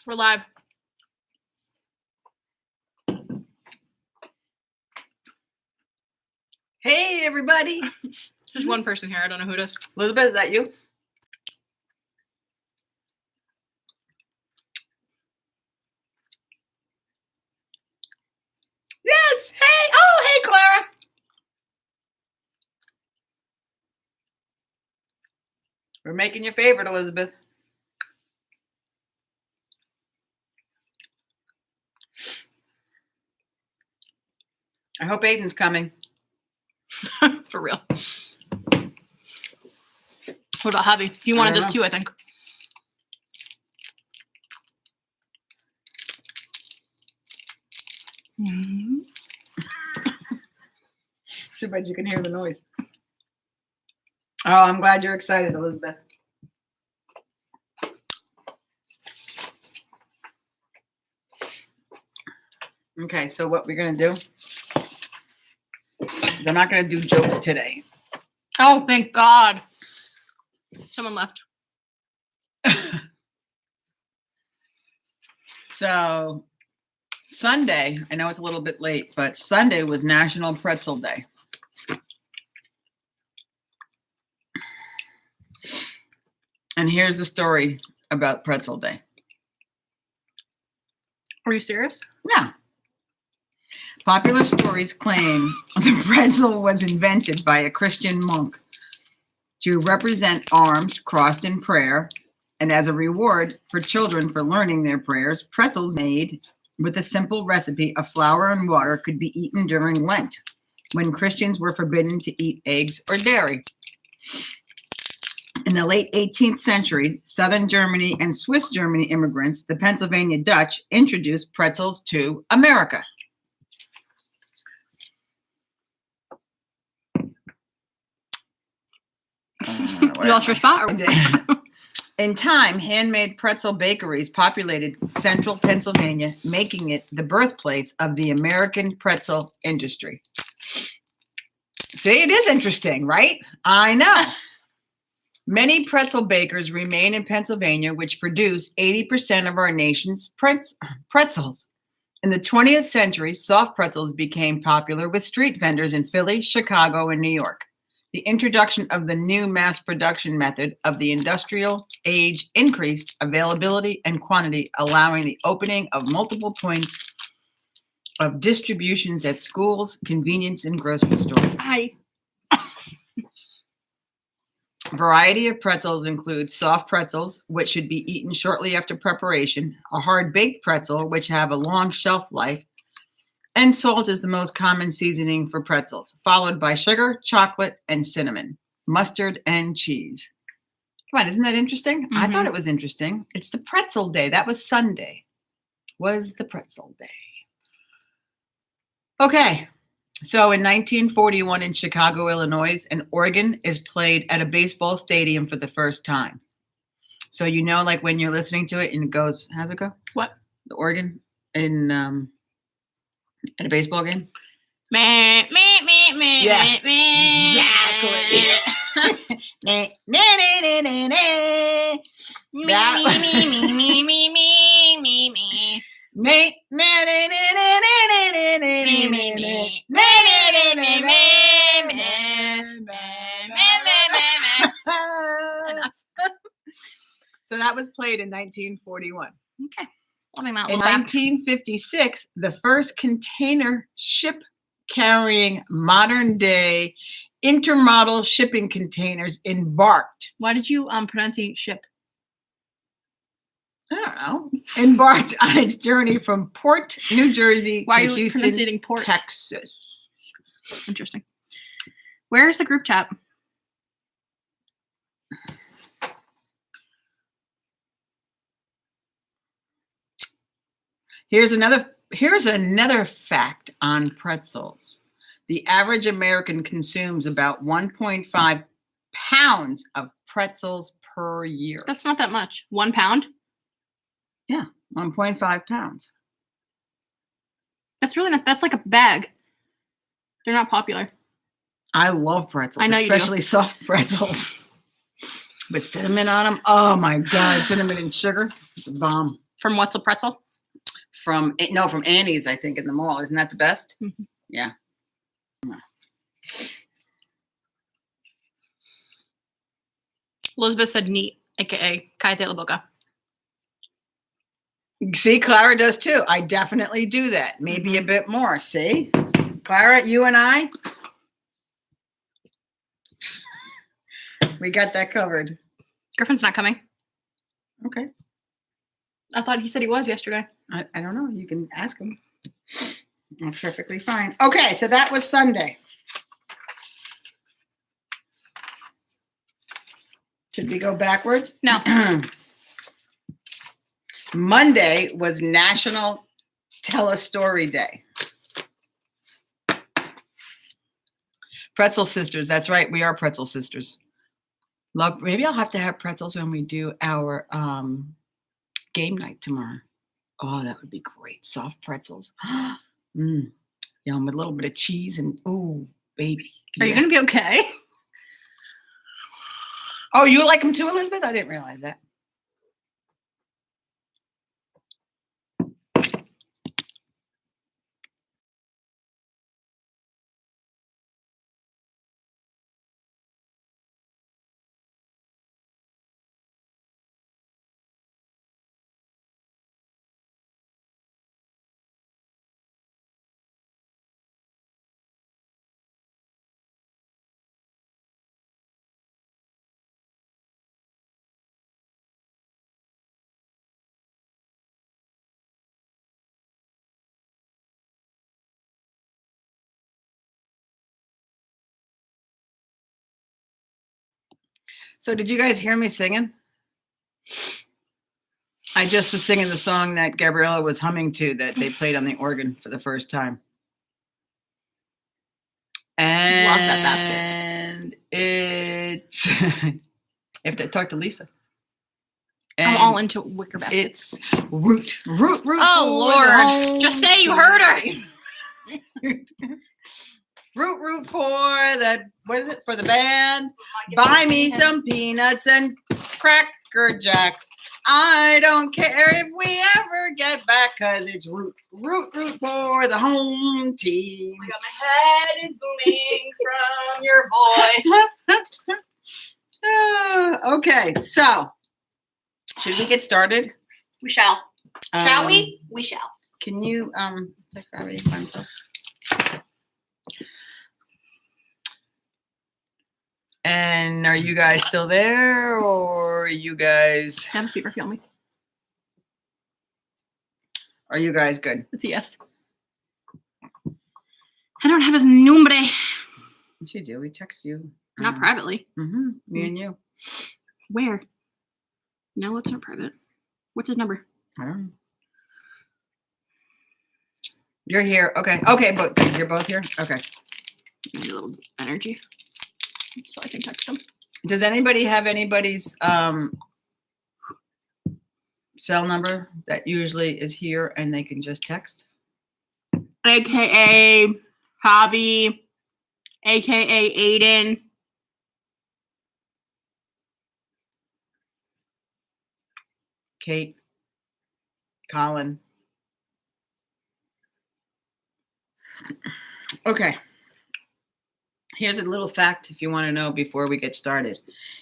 We're live. Hey, everybody. There's one person here. I don't know who it is. Elizabeth, is that you? Yes. Hey. Oh, hey, Clara. We're making your favorite, Elizabeth. I hope Aiden's coming. For real. What about Javi? He wanted this too, I think. Mm-hmm. Too bad you can hear the noise. Oh, I'm glad you're excited, Elizabeth. Okay, so what we're going to do is I'm not going to do jokes today. Oh, thank God. Someone left. So Sunday, I know it's a little bit late, but Sunday was National Pretzel Day. And here's the story about Pretzel Day. Are you serious? Yeah. Popular stories claim the pretzel was invented by a Christian monk to represent arms crossed in prayer, and as a reward for children for learning their prayers, pretzels made with a simple recipe of flour and water could be eaten during Lent, when Christians were forbidden to eat eggs or dairy. In the late 18th century, southern Germany and Swiss Germany immigrants, the Pennsylvania Dutch, introduced pretzels to America. You lost your spot? Or? In time, handmade pretzel bakeries populated central Pennsylvania, making it the birthplace of the American pretzel industry. See, it is interesting, right? I know. Many pretzel bakers remain in Pennsylvania, which produce 80% of our nation's pretzels. In the 20th century, soft pretzels became popular with street vendors in Philly, Chicago, and New York. The introduction of the new mass production method of the industrial age increased availability and quantity, allowing the opening of multiple points of distributions at schools, convenience, and grocery stores. Hi. Variety of pretzels include soft pretzels, which should be eaten shortly after preparation, a hard-baked pretzel, which have a long shelf life, and salt is the most common seasoning for pretzels, followed by sugar, chocolate, and cinnamon, mustard, and cheese. Come on, isn't that interesting? Mm-hmm. I thought it was interesting. It's the pretzel day. That was Sunday. Was the pretzel day. Okay. So in 1941 in Chicago, Illinois, an organ is played at a baseball stadium for the first time. So you know, like when you're listening to it and it goes, how's it go? What? The organ in at a baseball game? Meh, meh, meh, meh, Yeah, meh, exactly. meh. That- So that was played in 1941. Okay. Loving that In little fact. 1956, the first container ship carrying modern day intermodal shipping containers embarked. Why did you pronunciate ship? I don't know. Embarked on its journey from Port, New Jersey Why to are you Houston, pronunciating port? Texas. Interesting. Where's the group chat? Here's another fact on pretzels. The average American consumes about 1.5 pounds of pretzels per year. That's not that much. 1 pound? Yeah, 1.5 pounds. That's really not. That's like a bag. They're not popular. I love pretzels, I know you do. especially soft pretzels with cinnamon on them. Oh my God, cinnamon and sugar. It's a bomb. From What's a Pretzel? From Annie's, I think, in the mall. Isn't that the best? Mhm. Yeah. Elizabeth said neat, aka Cállate la boca. See, Clara does too. I definitely do that. Maybe a bit more. See, Clara, you and I, we got that covered. Griffin's not coming. Okay. I thought he said he was yesterday. I don't know. You can ask him. That's perfectly fine. Okay, so that was Sunday. Should we go backwards? No. Monday was National Tell a Story Day. Pretzel Sisters. That's right. We are Pretzel Sisters. Love. Maybe I'll have to have pretzels when we do our game night tomorrow. Oh, that would be great. Soft pretzels. Yum, with a little bit of cheese and ooh, baby. Are you going to be okay? Oh, you like them too, Elizabeth? I didn't realize that. So did you guys hear me singing? I just was singing the song that Gabriella was humming to that they played on the organ for the first time. And Love that basket. And it's you have to talk to Lisa. I'm And all into wicker baskets. it's root. Oh, for the Lord. home Just say you heard her. Root for the, what is it, for the band? Buy me some peanuts and Cracker Jacks. I don't care if we ever get back, because it's root for the home team. Oh my God, my head is booming from your voice. Okay, so should we get started? We shall. Shall Um, we? We shall. Can you text Abby by himself? And are you guys still there, or are you guys Have a super feel me. good? It's a yes. I don't have his numbre. What you do? We text you. Not privately. Me and you. Where? No, it's not private. What's his number? I don't know. You're here. Okay. But you're both here. Okay. I need a little energy, so I can text him. Does anybody have anybody's cell number that usually is here and they can just text? AKA Javi, AKA Aiden. Kate, Colin. Okay. Here's a little fact if you want to know before we get started.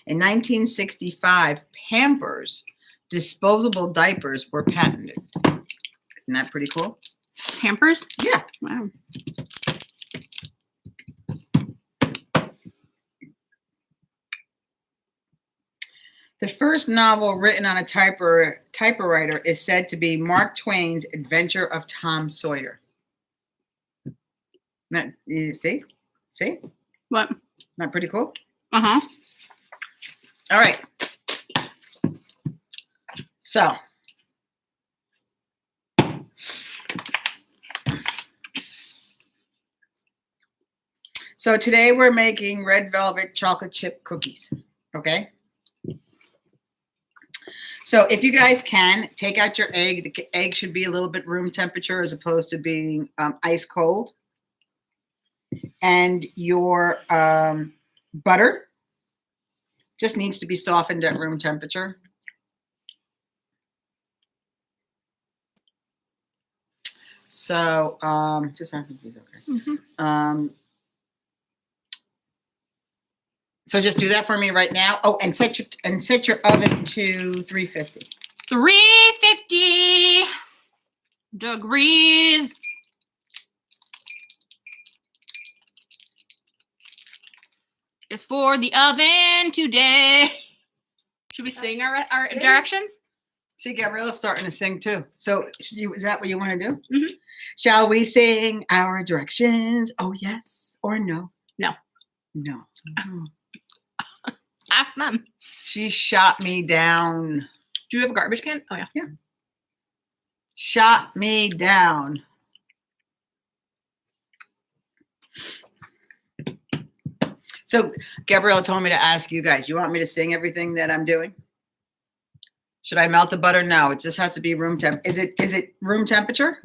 In 1965, Pampers disposable diapers were patented. Isn't that pretty cool? Pampers? Yeah. Wow. The first novel written on a typewriter is said to be Mark Twain's Adventure of Tom Sawyer. Not, you see? See? What? Not pretty cool? Uh-huh. All right. So today we're making red velvet chocolate chip cookies. Okay? So if you guys can, take out your egg. The egg should be a little bit room temperature as opposed to being ice cold. And your butter just needs to be softened at room temperature. So just ask if he's okay. Mhm. So just do that for me right now. Oh, and set your oven to 350. 350 degrees. Is for the oven today. Should we sing our Sing. directions? See, Gabriella's starting to sing too. So is that what you want to do? Mhm. Shall we sing our directions? Oh, yes or no? No. No. Mom. She shot me down. Do you have a garbage can? Oh, yeah. Shot me down. So Gabriella told me to ask you guys, you want me to sing everything that I'm doing? Should I melt the butter? No, it just has to be room temp. Is it room temperature?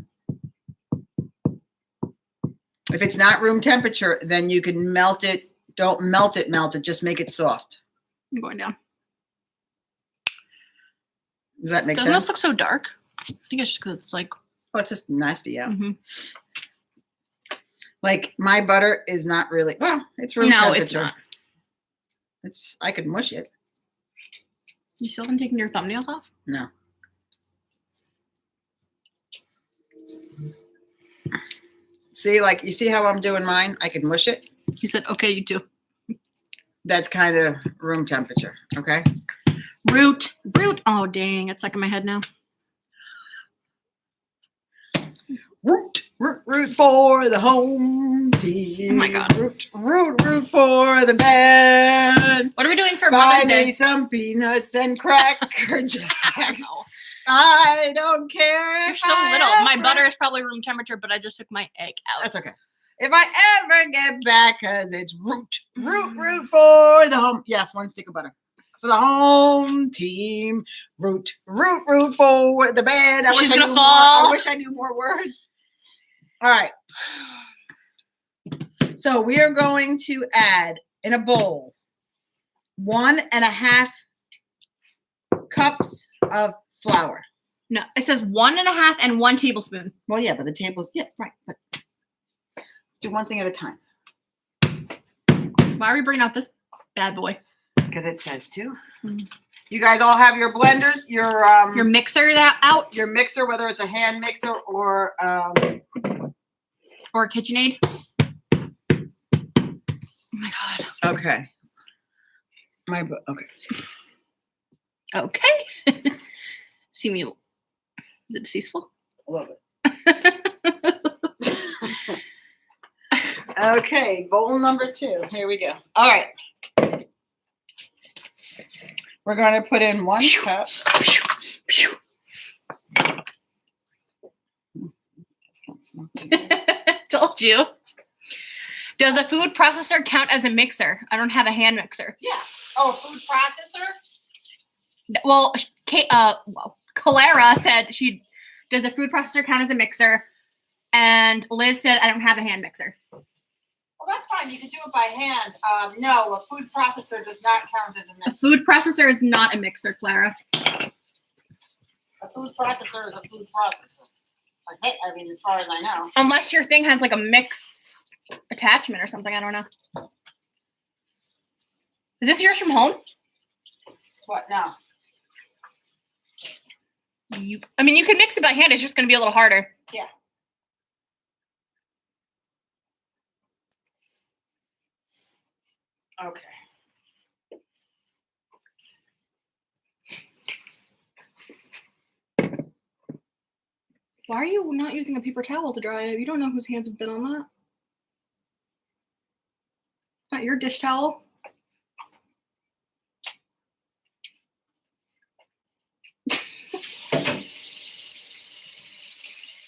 If it's not room temperature, then you can melt it. Don't melt it, just make it soft. I'm going down. Does that make Doesn't sense? this look so dark? I think it's just because it's like. Oh, it's just nasty out. Mhm. Like my butter is not really, well, it's room No, temperature. it's not. I could mush it. You still haven't taken your thumbnails off? No. See, like, you see how I'm doing mine? I could mush it. You said, okay, you do. That's kind of room temperature, okay? Root. Oh, dang. It's stuck in my head now. Root for the home team. Oh my God. Root for the band. What are we doing for Buy Mother's Day? me some peanuts and Cracker Jacks. No. I don't care. You're if so I little. My ever- butter is probably room temperature, but I just took my egg out. That's okay. If I ever get back, because it's root for the home. Yes, one stick of butter. For the home team. Root for the band. She's I gonna knew fall. More. I wish I knew more words. All right. So we are going to add in a bowl 1.5 cups of flour. No, it says 1.5 and 1 tablespoon. Well, yeah, but the tables, yeah, right. But let's do one thing at a time. Why are we bringing out this bad boy? Because it says to. Mm. You guys all have your blenders, your mixer that out your mixer, whether it's a hand mixer or KitchenAid. Oh my God. okay. Okay. See me. Is it deceitful? A little bit. Okay, bowl number 2. Here we go. All right. We're going to put in 1 cup. Told you. Does a food processor count as a mixer? I don't have a hand mixer. Yeah. Oh, food processor? Well, Clara said does a food processor count as a mixer? And Liz said I don't have a hand mixer. Well, that's fine. You can do it by hand. No, a food processor does not count as a A mixer. food processor is not a mixer, Clara. A food processor is a food processor. Okay, I mean, as far as I know. Unless your thing has like a mix attachment or something. I don't know. Is this yours from home? What? No. You can mix it by hand. It's just going to be a little harder. Yeah. Okay. Why are you not using a paper towel to dry it? You don't know whose hands have been on that. It's not your dish towel.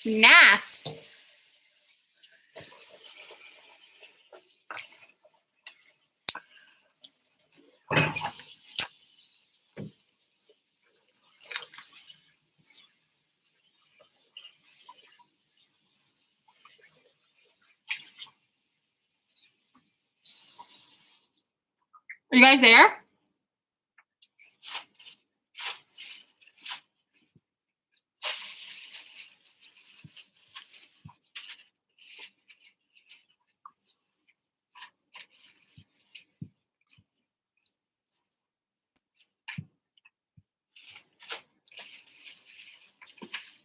Nasty. Are you guys there?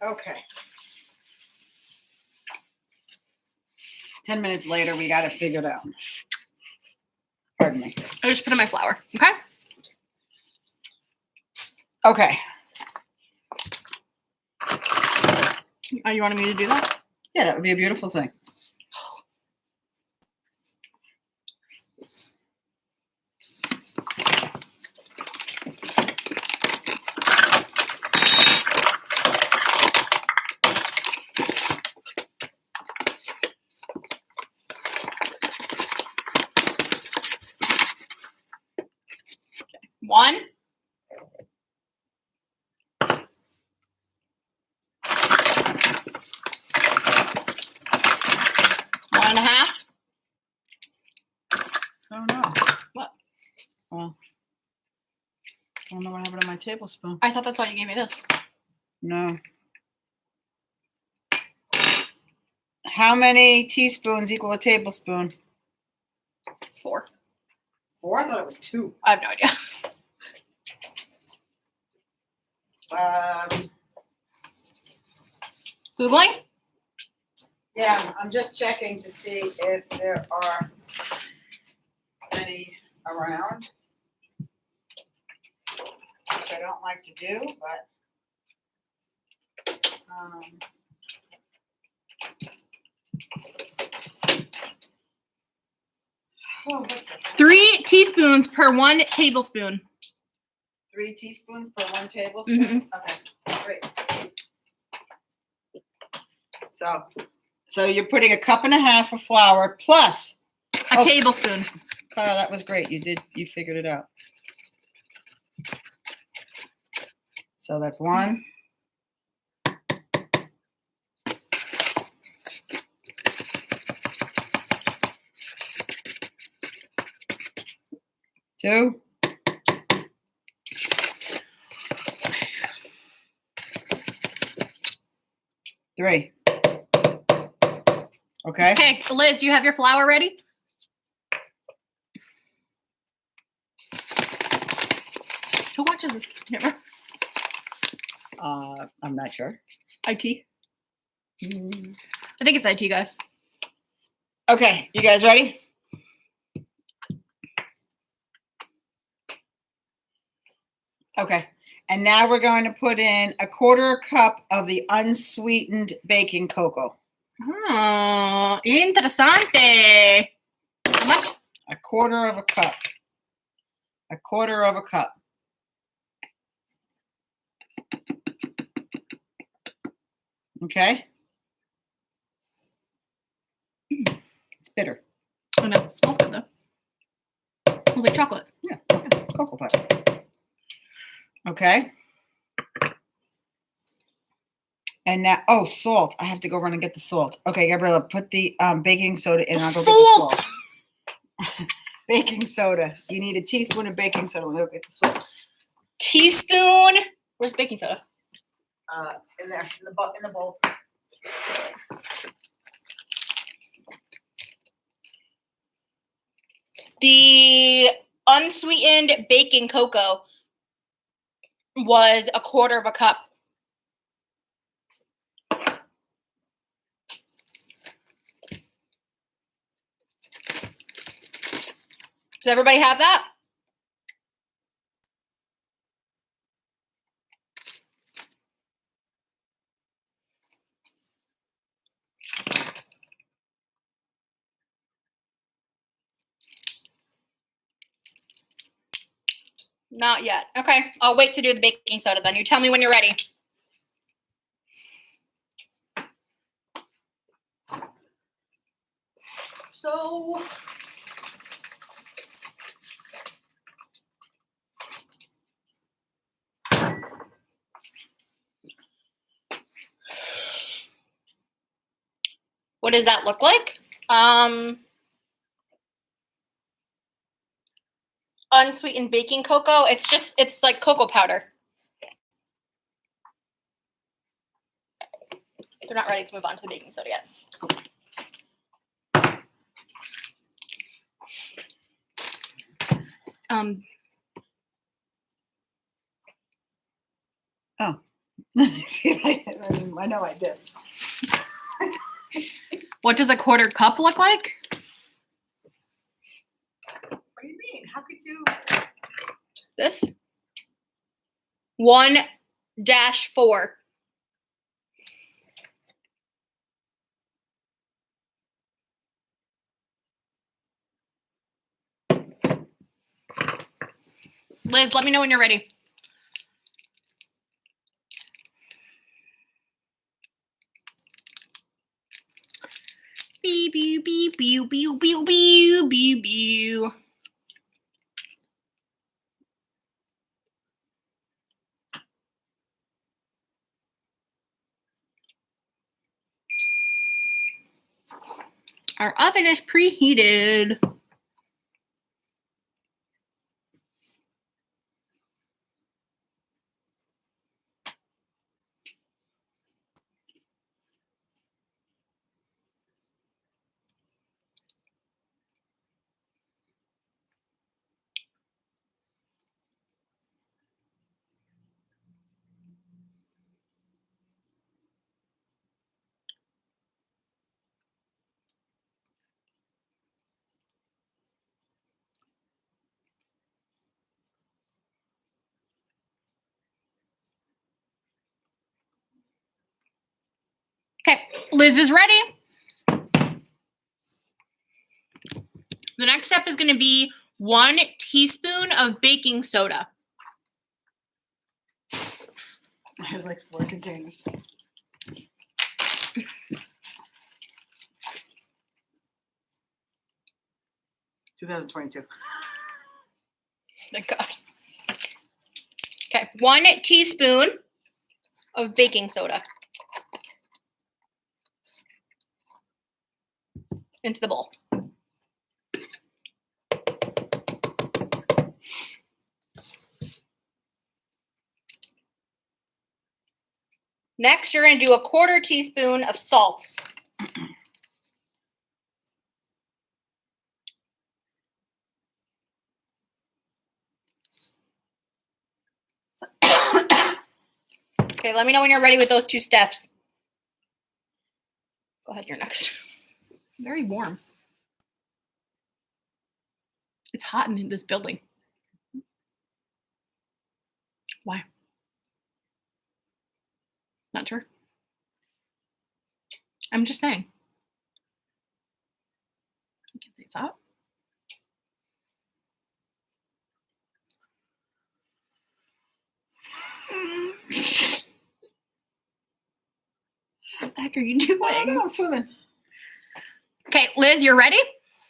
Okay. 10 minutes later, we got it figured out. Pardon me. I just put in my flour. Okay. Okay. Oh, you wanted me to do that? Yeah, that would be a beautiful thing. One. One and a half. Oh no. What? Well, I don't know what happened to my tablespoon. I thought that's why you gave me this. No. How many teaspoons equal a tablespoon? 4. 4? I thought it was 2. I have no idea. Googling? Yeah, I'm just checking to see if there are any around. Which I don't like to do, but oh, what's this? 3 teaspoons per 1 tablespoon. 3 teaspoons per 1 tablespoon? Okay, great. So you're putting 1.5 cups of flour plus A tablespoon. Clara, that was great. You figured it out. So that's 1. Two. 3. Okay. Okay, Liz, do you have your flour ready? Who watches this camera? I'm not sure. IT. I think it's IT, guys. Okay, you guys ready? Okay, and now we're going to put in 1/4 cup of the unsweetened baking cocoa. Oh, interessante. How much? 1/4 cup. 1/4 cup. Okay. It's bitter. Oh no, it smells good though. It smells like chocolate. Yeah, cocoa butter. Okay. And now, oh, salt. I have to go run and get the salt. Okay, Gabriella, put the baking soda in. I'll go get the salt. Baking soda. You need a teaspoon of baking soda. We'll go get the salt. Teaspoon. Where's baking soda? In there, in the bowl. The unsweetened baking cocoa was 1/4 cup. Does everybody have that? Not yet. Okay, I'll wait to do the baking soda then. You tell me when you're ready. So, what does that look like? Unsweetened baking cocoa. It's like cocoa powder. They're not ready to move on to the baking soda yet. Let me see if I know I did. What does a quarter cup look like? What do you mean? How could you? This 1-4. Liz, let me know when you're ready. Beep, beep, beep, beep, beep, beep, beep, beep, beep. Our oven is preheated. Okay, Liz is ready. The next step is going to be 1 teaspoon of baking soda. I have like 4 containers. $2022. Thank God. Okay, 1 teaspoon of baking soda into the bowl. Next, you're going to do 1/4 teaspoon of salt. Okay, let me know when you're ready with those 2 steps. Go ahead, you're next. Very warm. It's hot in this building. Why? Not sure. I'm just saying. I can't say it's hot. What the heck are you doing? I don't know, I'm swimming. Okay, Liz, you're ready?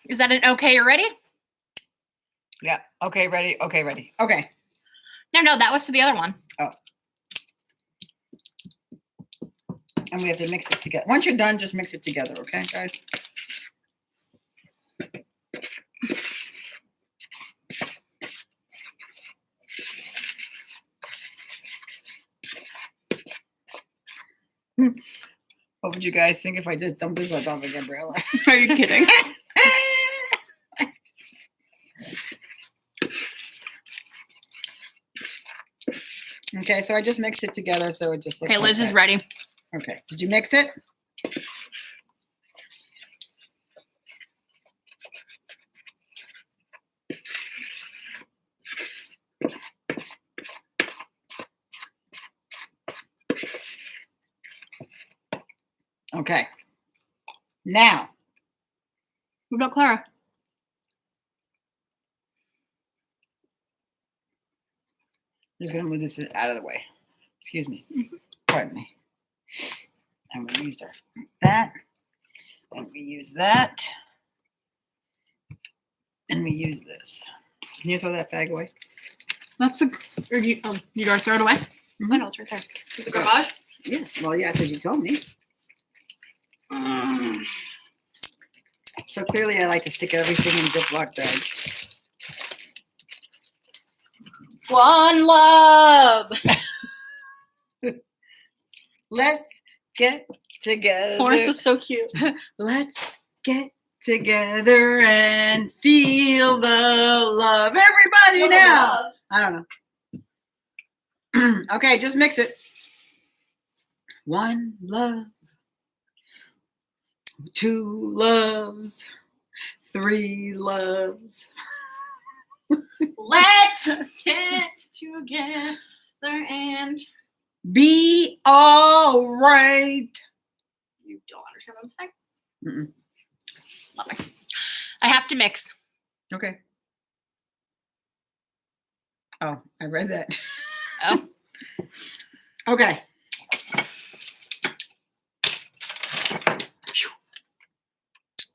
Is that an okay, you're ready? Yeah. Okay, ready. Okay, ready. Okay. No, that was for the other one. Oh. And we have to mix it together. Once you're done, just mix it together, okay, guys? What would you guys think if I just dumped this on top of Gabriella? Are you kidding? Okay, so I just mixed it together so it just looks Okay, Liz like is that. ready. Okay, did you mix it? Okay. Now, What about Clara? I'm just going to move this out of the way. Excuse me. Pardon me. And we used that. And we use that. And we use this. Can you throw that bag away? That's a. Or do you? Oh, you gotta throw it away. Mhm. I know it's right there. Is it garbage? Yeah. Well, yeah, because you told me. So clearly, I like to stick everything in Ziploc bags. One love. Let's get together. Florence is so cute. Let's get together and feel the love. Everybody now. I don't know. Okay, just mix it. One love, two loves, three loves. Let's get together and Be all right. you don't understand what I'm saying. Mm-mm. Love it. I have to mix. Okay. Oh, I read that. Oh. Okay.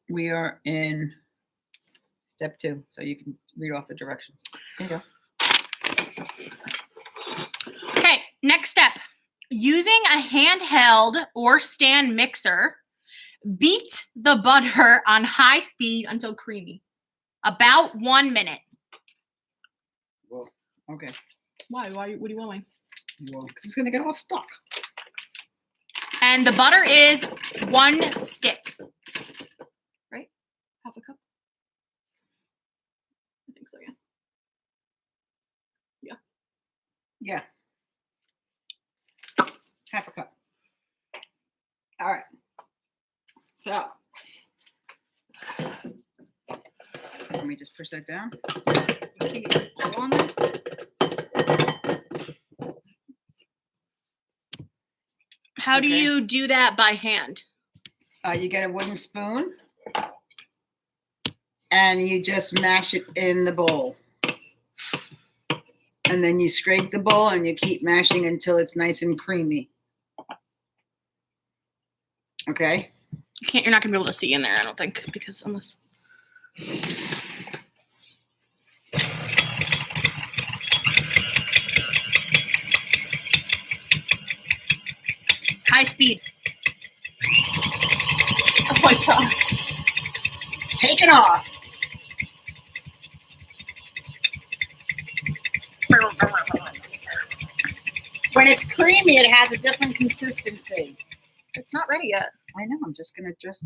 We are in step 2, so you can read off the directions. There you go. Okay, next step. Using a handheld or stand mixer, beat the butter on high speed until creamy. About 1 minute. Well, okay. Why? What do you want? Well, because it's going to get all stuck. And the butter is 1 stick. Right? Half a cup? I think so, yeah. Yeah. Half a cup. All right. So, let me just push that down. On there. How do Okay. you do that by hand? You get a wooden spoon and you just mash it in the bowl. And then you scrape the bowl and you keep mashing until it's nice and creamy. Okay? You're not gonna be able to see in there, I don't think, because unless. High speed. Oh my god. It's taken off. When it's creamy, it has a different consistency. It's not ready yet. I know. I'm just going to just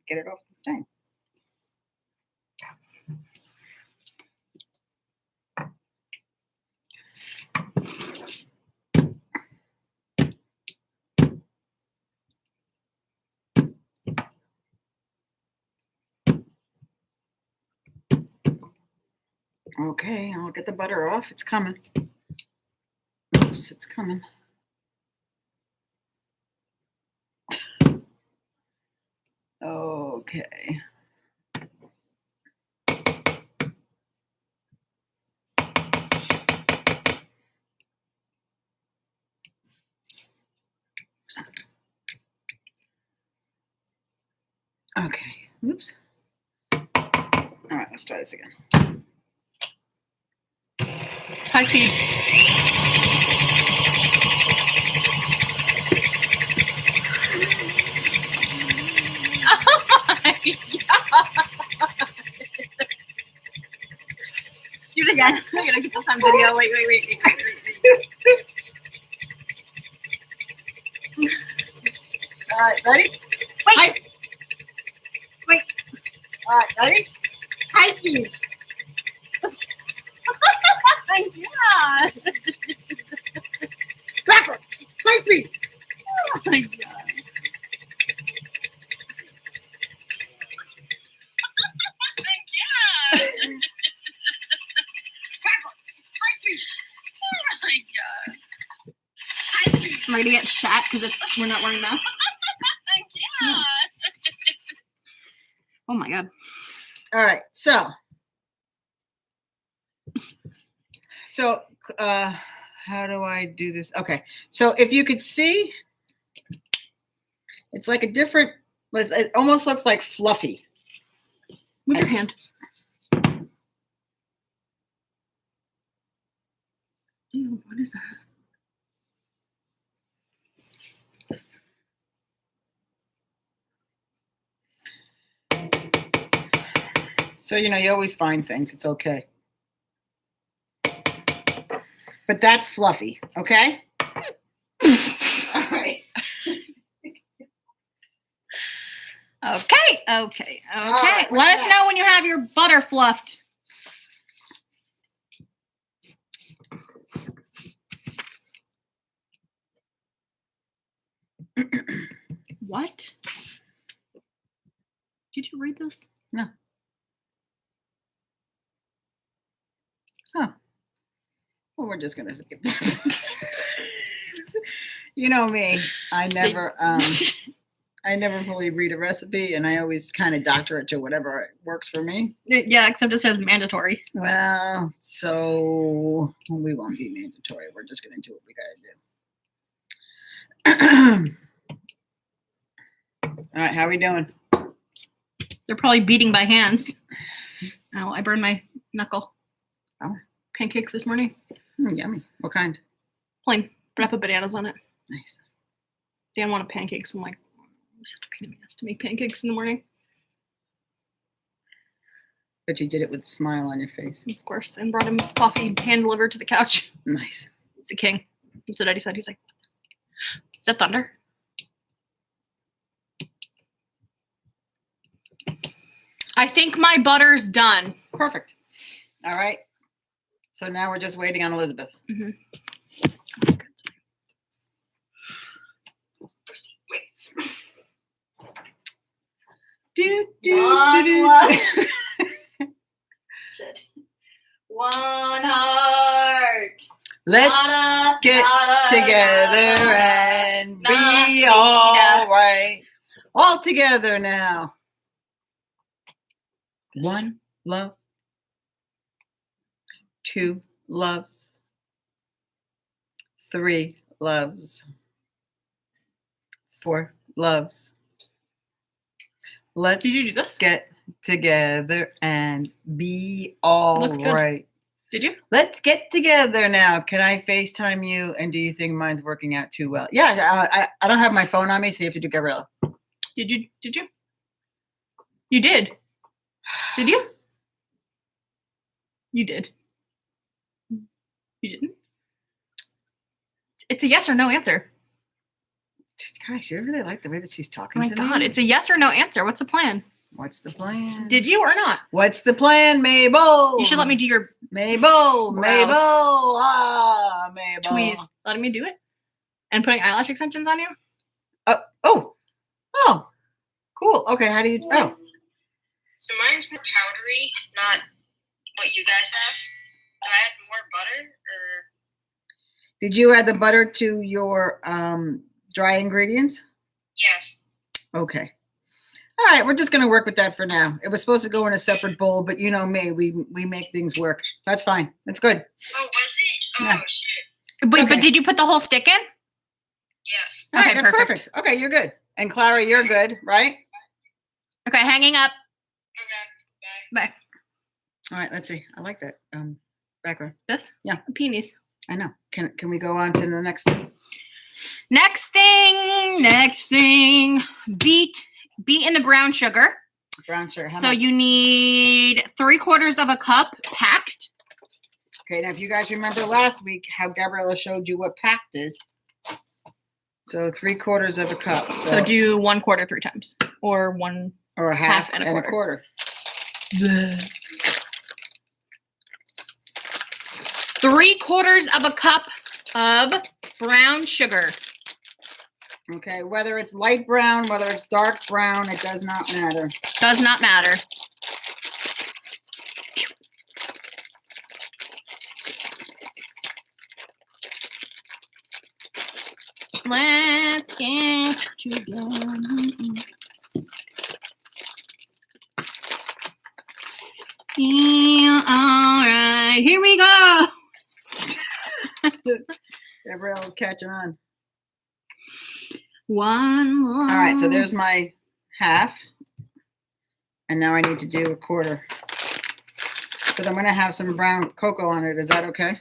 get it off the thing. Okay, I'll get the butter off. It's coming. Oops, it's coming. Okay. Okay. Oops. All right, let's try this again. High speed. Oh my god. Do it again. I gotta get this on video. Wait. All right, ready? Wait. Wait. All right, ready? High speed. Yeah. Backwards. High speed. Oh my god. I'm ready to get shot because we're not wearing masks. Yeah. Oh my god. All right, so how do I do this? Okay, so if you could see, it's like a different, it almost looks like fluffy. Move your hand. Ew, what is that? So, you always find things. It's okay. But that's fluffy, okay? All right. Okay. right, Let us know when you have your butter fluffed. What? Did you read this? No. Huh. Well, we're just gonna skip. You know me. I never fully read a recipe, and I always kind of doctor it to whatever works for me. Yeah, except it says mandatory. Well, so we won't be mandatory. We're just gonna do what we gotta do. All right, how are we doing? They're probably beating by hands. Oh, I burned my knuckle. Oh. Pancakes this morning. Yummy. What kind? Plain, but I put bananas on it. Nice. Dan wanted pancakes. I'm like, it's such a pain in the ass to make pancakes in the morning. But you did it with a smile on your face. Of course, and brought him his coffee hand delivered to the couch. Nice. He's a king. That's what Eddie said. He's like, is that thunder? I think my butter's done. Perfect. All right. So now we're just waiting on Elizabeth. Mm-hmm. One heart. Let's get together and be all right. All together now. One love. Two loves. Three loves. Four loves. Let's Did you do this? get together and be all Looks good. right. Did you? Let's get together now. Can I FaceTime you? And do you think mine's working out too well? Yeah, I don't have my phone on me, so you have to do Gabriella. Did you? Did you? You did. Did you? You did. You didn't? It's a yes or no answer. Gosh, you really like the way that she's Oh talking my to God, me. it's a yes or no answer. What's the plan? What's the plan? Did you or not? What's the plan, Mabel? You should let me do your Mabel, Brows. Mabel, ah, Mabel. tweeze. Letting me do it? And putting eyelash extensions on you? Oh, cool. Okay, how do you? Oh, So mine's more powdery, not what you guys have. Do I add more butter or? did you add the butter to your dry ingredients? Yes. Okay. All right, we're just going to work with that for now. It was supposed to go in a separate bowl, but you know me, we make things work. That's fine. That's good. Oh, was it? Oh, Yeah. shit. Wait, Okay. but did you put the whole stick in? Yes. All right, Okay, that's perfect. perfect. Okay, you're good. And Clara, you're good, right? Okay, hanging up. Okay. Bye. Bye. All right, let's see. I like that background. This? Yeah. Peonies. I know. Can we go on to the next thing? Next thing. Beat in the brown sugar. Brown sugar. How So much? you need 3/4 of a cup packed. Okay, now if you guys remember last week how Gabriella showed you what packed is. So 3/4 of a cup. So do 1/4 3 times. Or one. or a half and a and a quarter. quarter. 3/4 of a cup of brown sugar. Okay, whether it's light brown, whether it's dark brown, it does not matter. Does not matter. Let's get together. Yeah, all right, here we go. Gabriella's catching on. One. All right, so there's my half. And now I need to do a quarter. But I'm going to have some brown cocoa on it. Is that okay?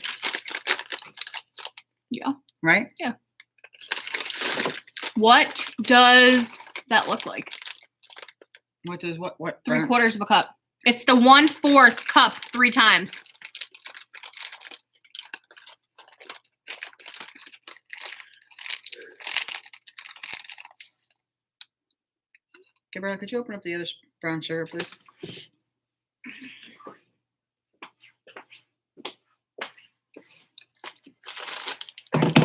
Yeah. Right? What does that look like? What does what? 3/4 of a cup. It's the 1/4 cup 3 times. Gabriella, could you open up the other brown sugar, please?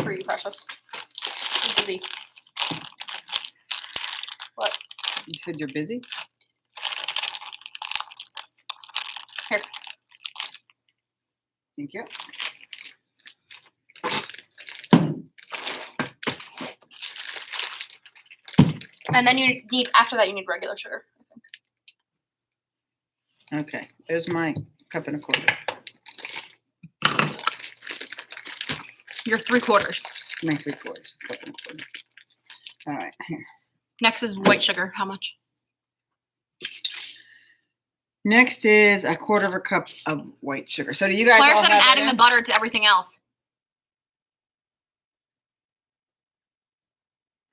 For you, precious. Busy. What? You said you're busy? Here. Thank you. And then you need, after that, you need regular sugar. Okay, there's my cup and a quarter. You're 3/4. My 3/4 cup and a quarter. All right, here. Next is white sugar. How much? Next is a 1/4 cup of white sugar. So do you guys Claire all said have I'm that adding in? the butter to everything else.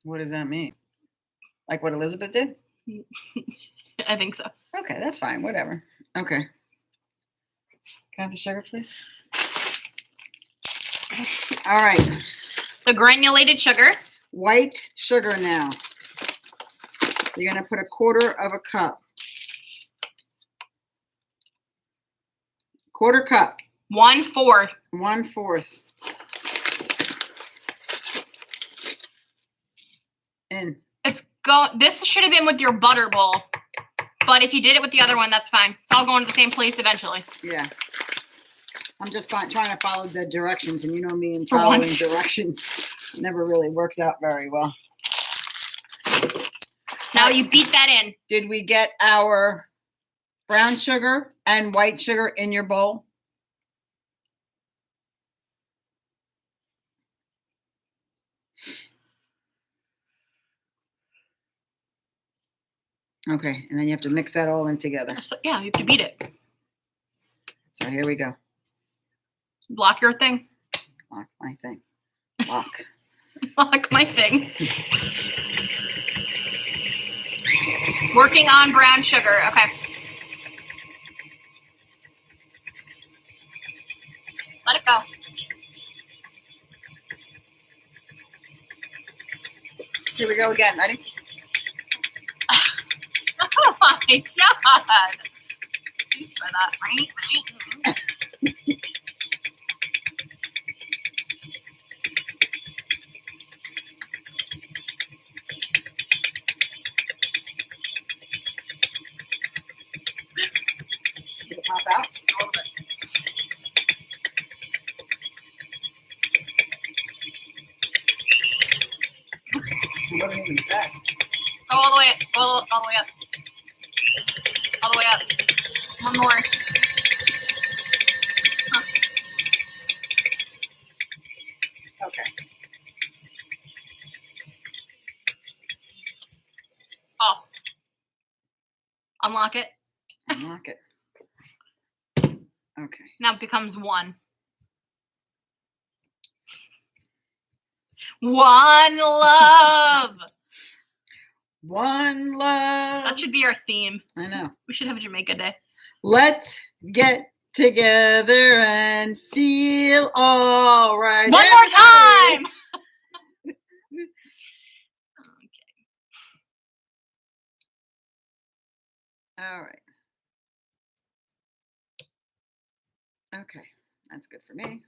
What does that mean? Like what Elizabeth did? I think so. Okay, that's fine. Whatever. Okay. Can I have the sugar, please? All right. The granulated sugar. White sugar now. You're going to put a 1/4 cup. 1/4 cup. 1/4. 1/4. In. This should have been with your butter bowl, but if you did it with the other one, that's fine. It's all going to the same place eventually. Yeah. I'm just trying to follow the directions, and you know me and For following once. directions never really works out very well. Now you beat that in. Did we get our brown sugar and white sugar in your bowl? Okay, and then you have to mix that all in together. So, yeah, you have to beat it. So here we go. Block your thing. Lock my thing. Lock. Block my thing. Working on brown sugar. Okay. Let it go. Here we go again. Ready? Oh my god. Please for that, right? Did it pop out? A little bit. It wasn't even fast. Go all the way up. Go all the way up. All the way up. One more. Huh. Okay. Off. Unlock it. Unlock it. Okay. Now it becomes 1. One love. One love. That should be our theme. I know. We should have a Jamaica Day. Let's get together and feel all right. One more time. All right. Okay. That's good for me.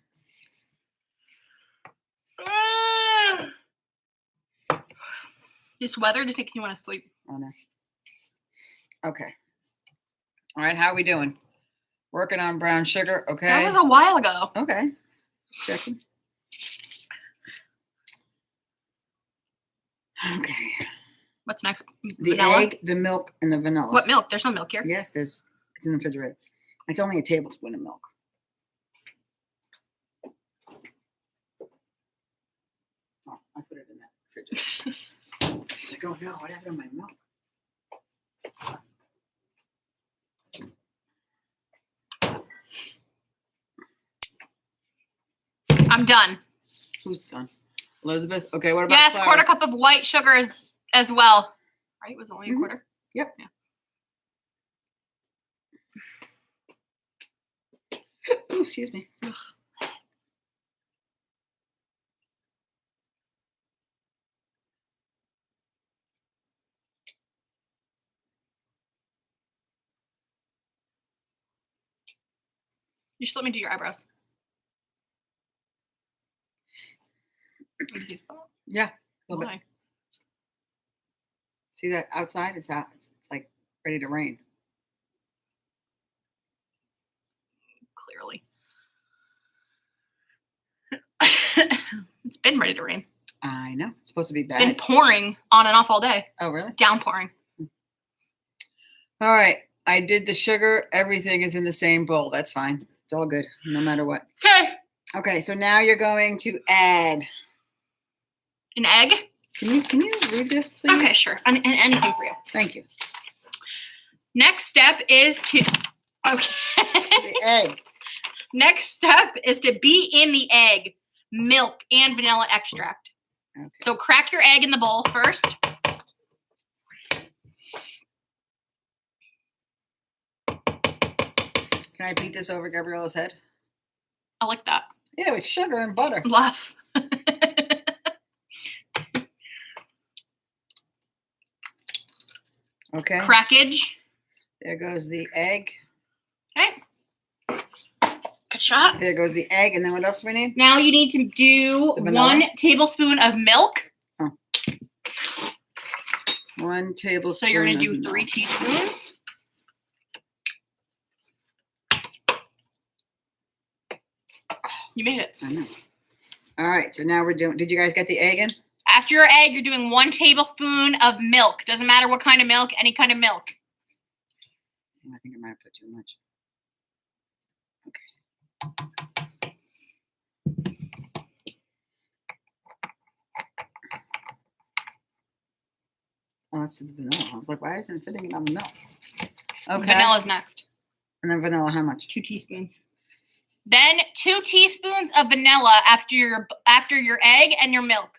This weather just makes you want to sleep. Oh, no. Okay. All right. How are we doing? Working on brown sugar. Okay. That was a while ago. Okay. Just checking. Okay. What's next? The Vanilla? egg, the milk, and the vanilla. What milk? There's no milk here. Yes, it's in the refrigerator. It's only a tablespoon of milk. Oh, I put it in that refrigerator. She's like, oh no, what happened to my milk? I'm done. Who's done? Elizabeth? Okay, what about Yes, Clara? 1/4 cup of white sugar as well. Right? It was only a Mhm. 1/4. Yep. Yeah. Ooh, excuse me. You should let me do your eyebrows. What is these? Yeah, a little bit. Why? See that outside? It's out. It's like ready to rain. Clearly. It's been ready to rain. I know. It's supposed to be It's been bad. pouring on and off all day. Oh, really? Downpouring. All right. I did the sugar. Everything is in the same bowl. That's fine. It's all good, no matter what. Okay. Okay, so now you're going to add. An egg? Can you read this, please? Okay, sure. And anything for you. Thank you. Next step is to okay. The egg. Next step is to beat in the egg, milk, and vanilla extract. Okay. So crack your egg in the bowl first. Can I beat this over Gabriella's head? I like that. Yeah, with sugar and butter. Bluff. Okay. Crackage. There goes the egg. Okay. Good shot. There goes the egg. And then what else do we need? Now you need to do The vanilla? 1 tablespoon of milk. 1 tablespoon. So you're going to do of 3 milk. teaspoons. You made it. I know. All right. So now we're doing. Did you guys get the egg in? After your egg, you're doing 1 tablespoon of milk. Doesn't matter what kind of milk, any kind of milk. I think I might have put too much. Oh, that's the vanilla. I was like, why isn't it fitting it on the milk? Okay. Vanilla's next. And then vanilla, how much? 2 teaspoons. Then 2 teaspoons of vanilla after your egg and your milk.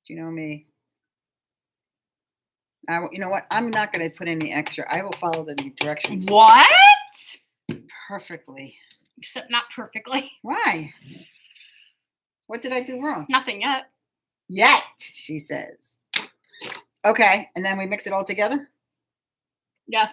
Do you know me? You know what? I'm not going to put any extra. I will follow the directions What? perfectly. Except not perfectly. Why? What did I do wrong? Nothing yet. Yet, she says. Okay, and then we mix it all together? Yes.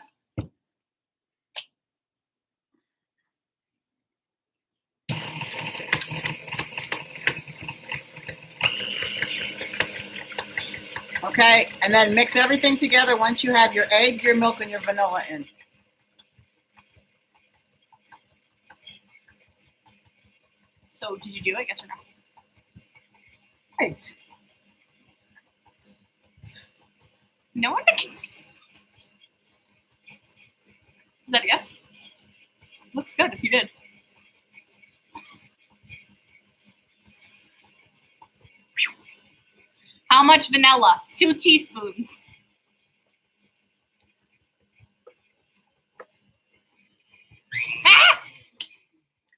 Okay, and then mix everything together once you have your egg, your milk, and your vanilla in. So did you do it? Yes or no? Right. No one can see. Is that a yes? Looks good if you did. How much vanilla? 2 teaspoons. Ah!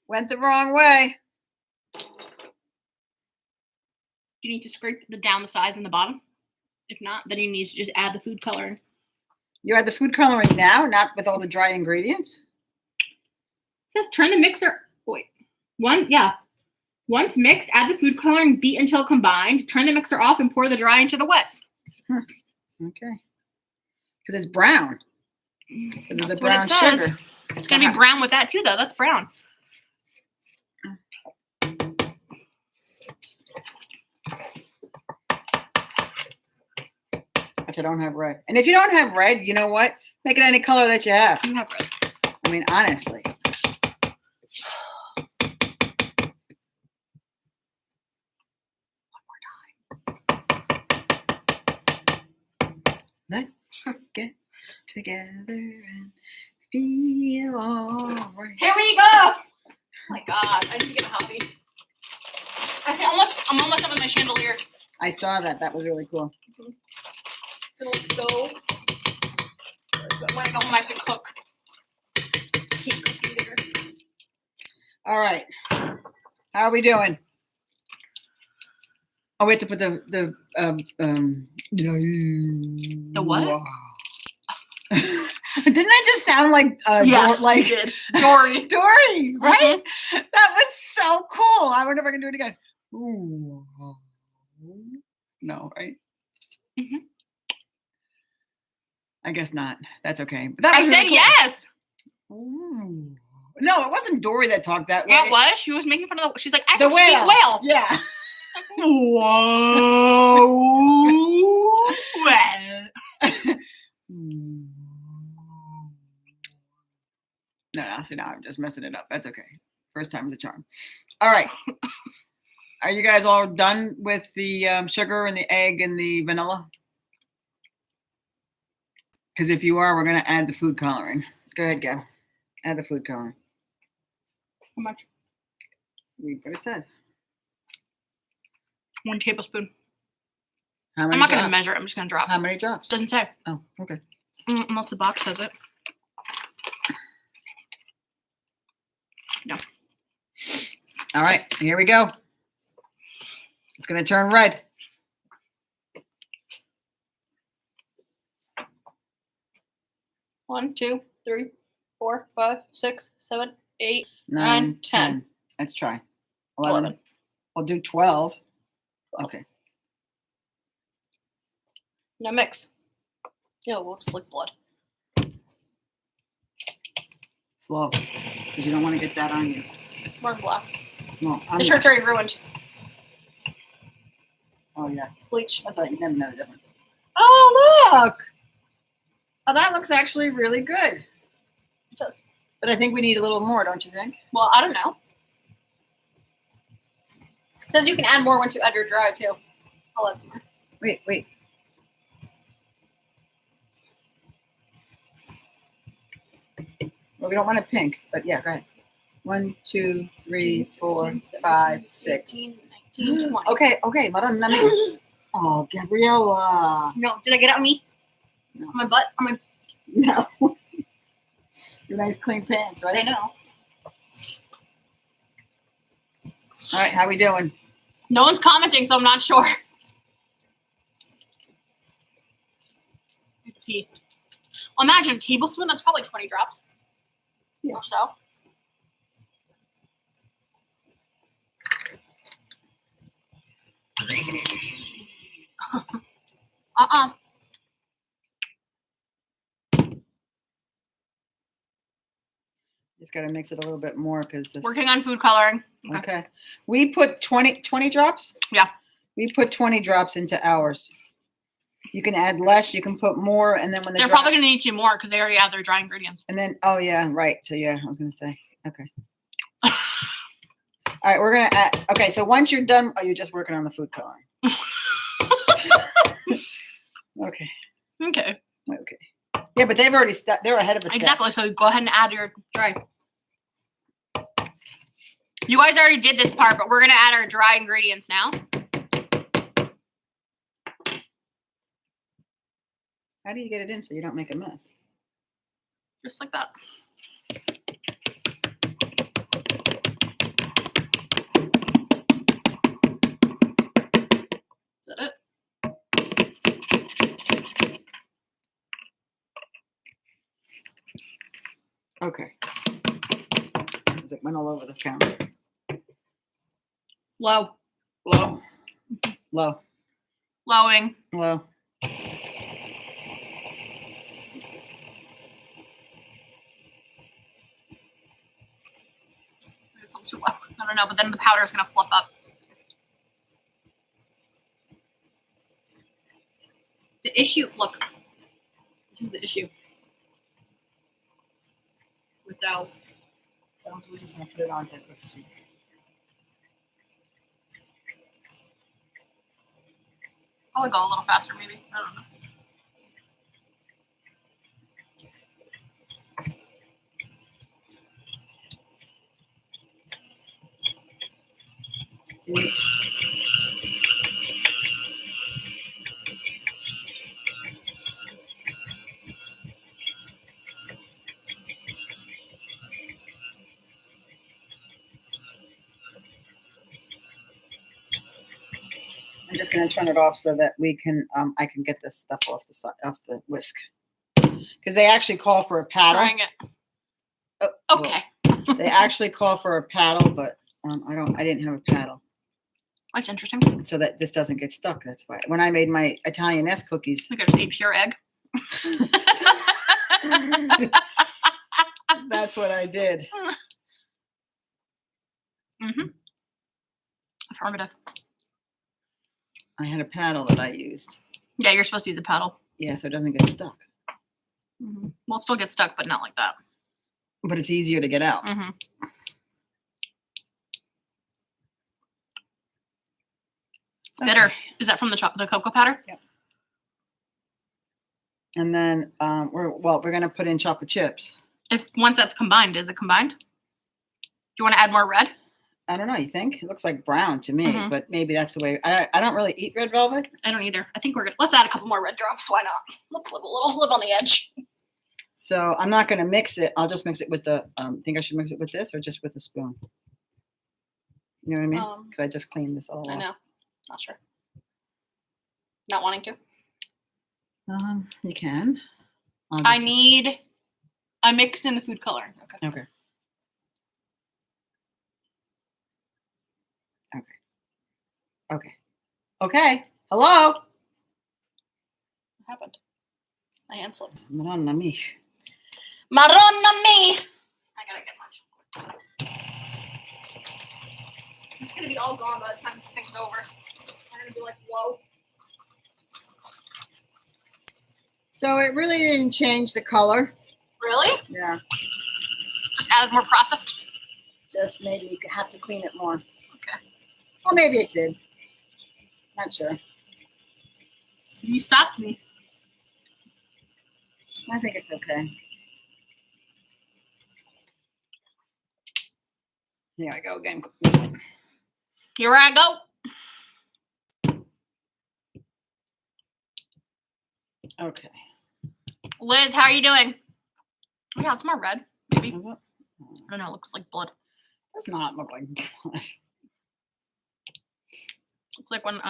Went the wrong way. You need to scrape down the sides and the bottom. If not, then you need to just add the food coloring. You add the food coloring now, not with all the dry ingredients? It says turn the mixer. Wait. Once mixed, add the food coloring, beat until combined. Turn the mixer off and pour the dry into the wet. Okay. Because it's brown. Because of the That's what brown it says. sugar. It's going to be brown with that too, though. That's brown. Which I don't have red. And if you don't have red, you know what? Make it any color that you have. You have red. I mean, honestly. Let's get together and feel all right. Here we go. Oh my god, I need to get a hobby. I'm almost up with my chandelier. I saw that. That was really cool. It'll go. When I go home, I have to cook. Hate cooking dinner. All right. How are we doing? Oh, we have to put the what? Didn't I just sound like You did. Dory. Dory, right? Mhm. That was so cool. I wonder if I can do it again. Ooh. No, right? Mhm. I guess not. That's okay. But that I was said really cool. yes. Ooh. No, it wasn't Dory that talked that way. Yeah, it was. She was making fun of the. She's like, I The can speak whale. whale. Yeah. Whoa. See, now I'm just messing it up. That's okay. First time is a charm. All right. Are you guys all done with the sugar and the egg and the vanilla? Because if you are, we're going to add the food coloring. Go ahead, Gab. Add the food coloring. How much? Read what it says. 1 tablespoon. How many I'm not going to drops? measure it. I'm just going to drop. How many drops? Doesn't say. Oh, okay. Unless the box says it. No. All right, here we go. It's going to turn red. One, 2, 3, 4, 5, 6, 7, 8. 9, 10. 10. Let's try. 11. 11. We'll do 12. Okay. Now mix. Yeah, it looks like blood. Slow. Because you don't want to get that on you. More black. No, I'm The shirt's already ruined. Oh, yeah. Bleach. That's all right. You never know the difference. Oh, look. Oh, that looks actually really good. It does. But I think we need a little more, don't you think? Well, I don't know. It says you can add more once you add your dry, too. I'll add some more. Wait. Well, we don't want it pink, but yeah, go ahead. 1, 2, 3, 4, 5, 6. 18, 19, 20. Okay, let me. Oh, Gabriella. No, did I get it on me? No. On my butt? On my... No. Your nice clean pants, right? I know. All right, how we doing? No one's commenting, so I'm not sure. Tea. Well, imagine a tablespoon. That's probably 20 drops. Yeah. Or so. Just got to mix it a little bit more because this. Working on food coloring. Okay. We put 20 drops? Yeah. We put 20 drops into ours. You can add less, you can put more, and then when They're probably going to need you more because they already have their dry ingredients. And then, oh yeah, right. So yeah, I was going to say, okay. All right, we're going to add, okay, so once you're done, oh, you're just working on the food coloring. Okay. Okay. Yeah, but they've already, they're ahead of us. Exactly. So go ahead and add your dry. You guys already did this part, but we're going to add our dry ingredients now. How do you get it in so you don't make a mess? Just like that. Is that it? Okay. It went all over the counter. Low. Low. Low. Lowing. Low. It's a little too low. I don't know, but then the powder is going to fluff up. The issue, look. This is the issue. Without. We're just going to put it on to cookie sheets. Probably go a little faster, maybe. I don't know. I'm just going to turn it off so that we can, I can get this stuff off the whisk. Because they actually call for a paddle. Trying it. Oh, Okay. well, they actually call for a paddle, but I didn't have a paddle. That's interesting. So that this doesn't get stuck. That's why. When I made my Italianesque cookies. I think I just ate pure egg. That's what I did. Mm-hmm. Affirmative. I had a paddle that I used. Yeah, you're supposed to use a paddle. Yeah, so it doesn't get stuck. Mm-hmm. We'll still get stuck, but not like that. but it's easier to get out. Mm-hmm. It's bitter. Okay. Is that from the cocoa powder? Yep. And then we're gonna put in chocolate chips. If once that's combined, is it combined? Do you want to add more red? I don't know. You think it looks like brown to me, Mhm. but maybe that's the way. I don't really eat red velvet. I don't either. I think we're good. Let's add a couple more red drops. Why not? Live on the edge. So I'm not gonna mix it. I'll just mix it with the. Think I should mix it with this or just with a spoon? You know what I mean? Because I just cleaned this all I off. know. Not sure. Not wanting to. You can. I mixed in the food coloring. Okay. Okay. Hello. What happened? My hand slipped. Madonna mia. Madonna me. I gotta get my chocolate. It's gonna be all gone by the time this thing's over. I'm gonna be like, whoa. So it really didn't change the color. Really? Yeah. Just added more processed. Just maybe you could have to clean it more. Okay. Or maybe it did. Not sure. You stopped me. I think it's okay. Here I go again. Here I go. Okay. Liz, how are you doing? Oh, yeah, it's more red. Maybe. Is it? I don't know. It looks like blood. Does not look like blood. Looks like when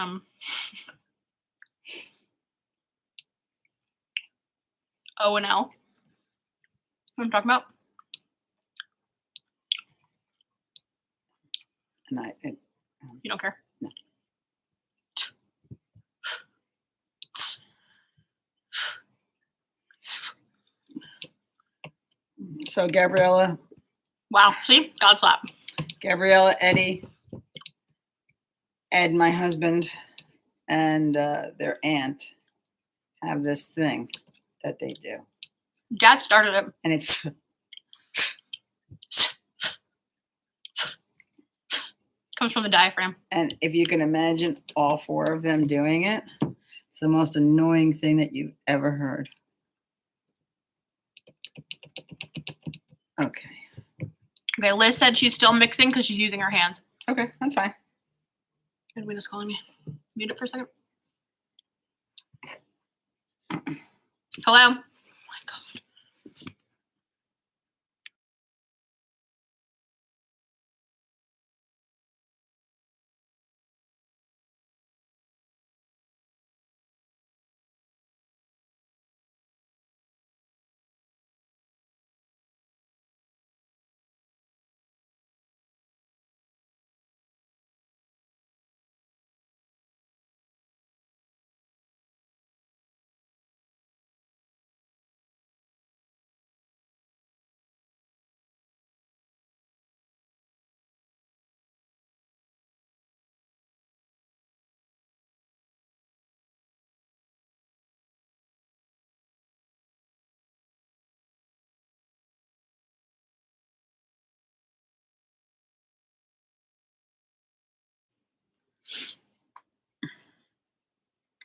You know what I'm talking about? And You don't care? No. So Gabriella, Wow. See? God slap. Eddie, Ed, my husband, and their aunt have this thing that they do. Dad started it. And it's Comes from the diaphragm. and if you can imagine all four of them doing it, it's the most annoying thing that you've ever heard. Okay. Okay, Liz said she's still mixing because she's using her hands. Okay, that's fine. Did we just calling me? Mute it for a second. Hello? Oh my God.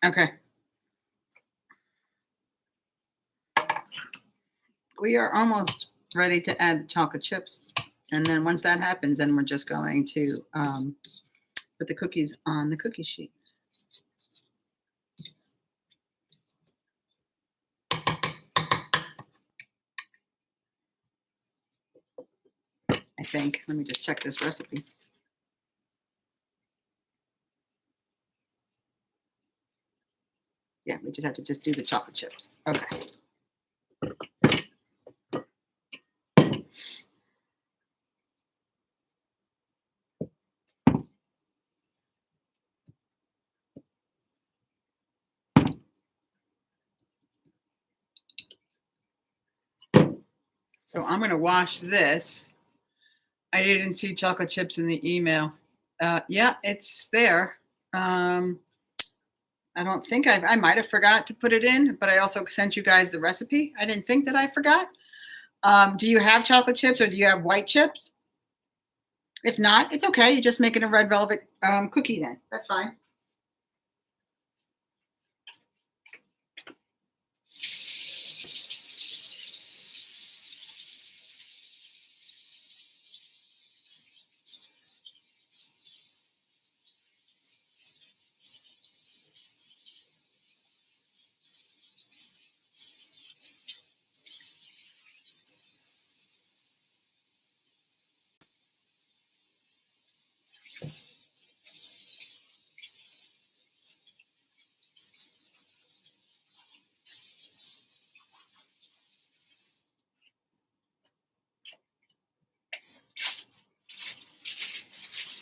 Okay. We are almost ready to add the chocolate chips. And then once that happens, then we're just going to put the cookies on the cookie sheet. I think. Let me just check this recipe. Yeah, we just have to just do the chocolate chips. Okay. So I'm going to wash this. I didn't see chocolate chips in the email. Yeah, it's there. I don't think I might have forgot to put it in, but I also sent you guys the recipe. I didn't think that I forgot. Do you have chocolate chips or do you have white chips? If not, it's okay. You're just making a red velvet cookie then. That's fine.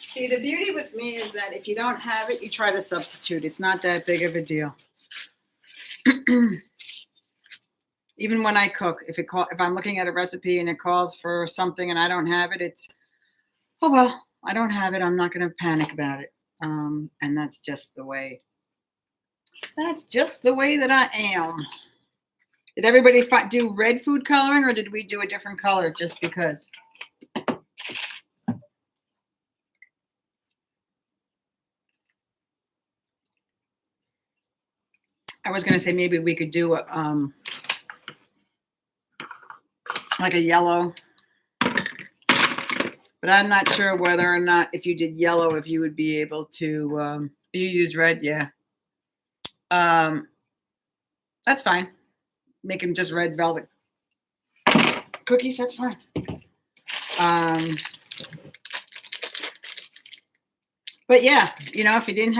See, the beauty with me is that if you don't have it, you try to substitute. It's not that big of a deal. Even when I cook, if I'm looking at a recipe and it calls for something and I don't have it, it's, oh well, I don't have it. I'm not going to panic about it. And that's just the way. That's just the way that I am. Did everybody do red food coloring, or did we do a different color just because? I was going to say maybe we could do a, like a yellow, but I'm not sure whether or not if you did yellow, if you would be able to, you use red. Yeah. That's fine. Make them just red velvet cookies. That's fine. But yeah, you know, if I didn't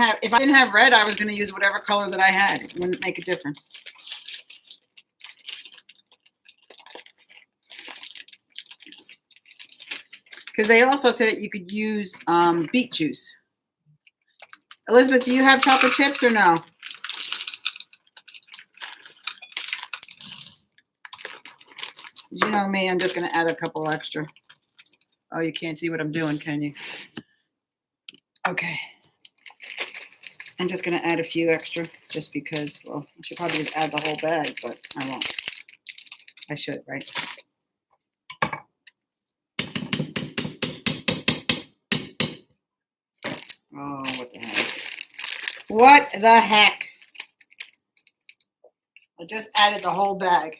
have red, I was going to use whatever color that I had. It wouldn't make a difference. Because they also say that you could use beet juice. Elizabeth, do you have chocolate chips or no? You know me, I'm just going to add a couple extra. Oh, you can't see what I'm doing, can you? Okay. I'm just going to add a few extra just because, well, I should probably just add the whole bag, but I won't. I should, right? Oh, what the heck? What the heck? I just added the whole bag.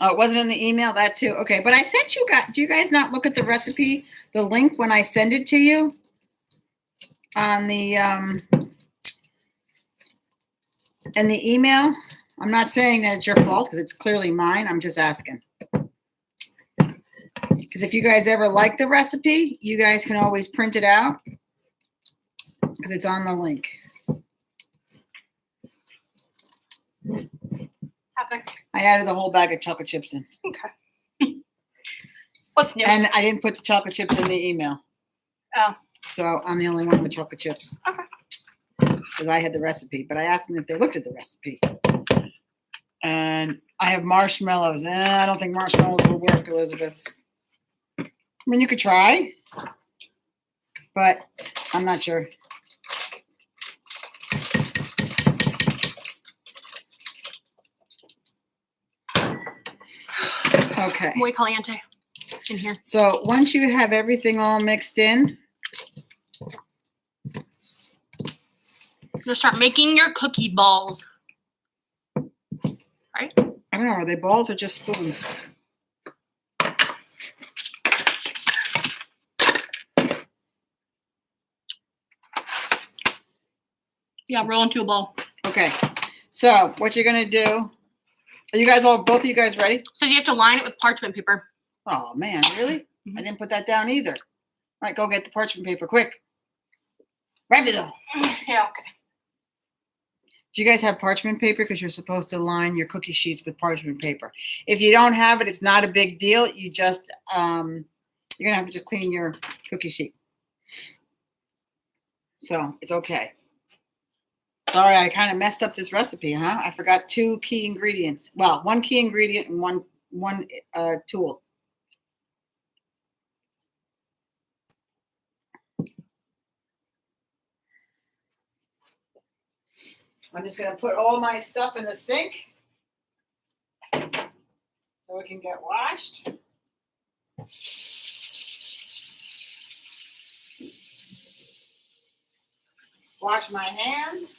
Oh, it wasn't in the email? That too. Okay, but I sent you guys. Do you guys not look at the recipe, the link when I send it to you on the in the email? I'm not saying that it's your fault because it's clearly mine. I'm just asking. Because if you guys ever like the recipe, you guys can always print it out because it's on the link. I added the whole bag of chocolate chips in. Okay. What's new? And I didn't put the chocolate chips in the email. Oh. So I'm the only one with chocolate chips. Okay. Because I had the recipe, but I asked them if they looked at the recipe. And I have marshmallows. I don't think marshmallows will work, Elizabeth. I mean, you could try, but I'm not sure. Okay. Muy caliente in here. So once you have everything all mixed in, You're gonna start making your cookie balls. Right? I don't know, are they balls or just spoons? Yeah, roll into a ball. Okay. So what you're gonna do? Are you guys both of you guys ready? So you have to line it with parchment paper. Oh man, really? I didn't put that down either. All right, go get the parchment paper, quick. Rápido. Yeah, okay. Do you guys have parchment paper? Because you're supposed to line your cookie sheets with parchment paper. If you don't have it, it's not a big deal. You just you're gonna have to just clean your cookie sheet. So it's okay. Sorry, I kind of messed up this recipe, huh? I forgot 2 key ingredients. Well, 1 key ingredient and one tool. I'm just going to put all my stuff in the sink so it can get washed. Wash my hands.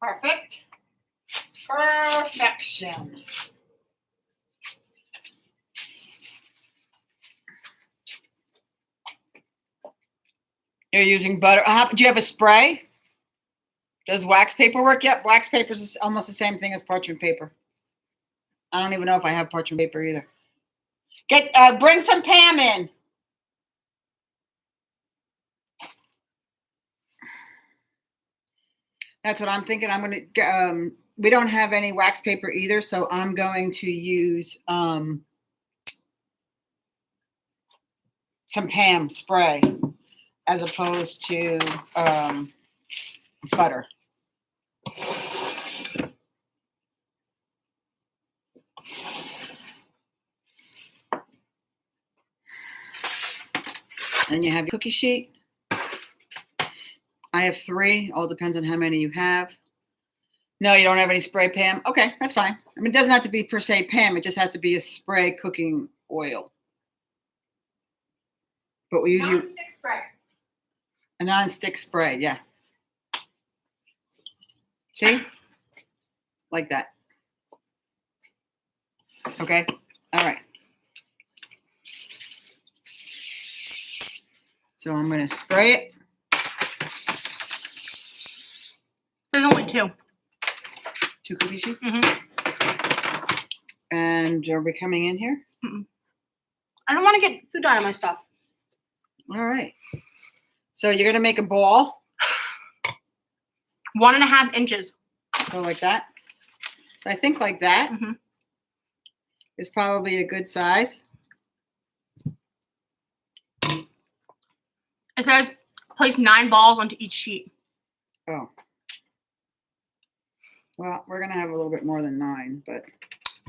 Perfect. Perfection. You're using butter. Do you have a spray? Does wax paper work? Yep, wax paper is almost the same thing as parchment paper. I don't even know if I have parchment paper either. Bring some Pam in. That's what I'm thinking. I'm going to, we don't have any wax paper either, so I'm going to use some Pam spray as opposed to butter. And you have your cookie sheet. I have 3. All depends on how many you have. No, you don't have any spray Pam? Okay, that's fine. I mean, it doesn't have to be per se Pam. It just has to be a spray cooking oil. But we usually... Non-stick spray. A non-stick spray, yeah. See? Like that. Okay, all right. So I'm going to spray it. There's only 2. 2 cookie sheets. Mm-hmm. And are we coming in here? I don't want to get food dye on my stuff. All right. So you're going to make a ball. 1.5 inches. So like that. So I think like that Mm-hmm. is probably a good size. It says place 9 balls onto each sheet. Oh. Well, we're going to have a little bit more than 9, but...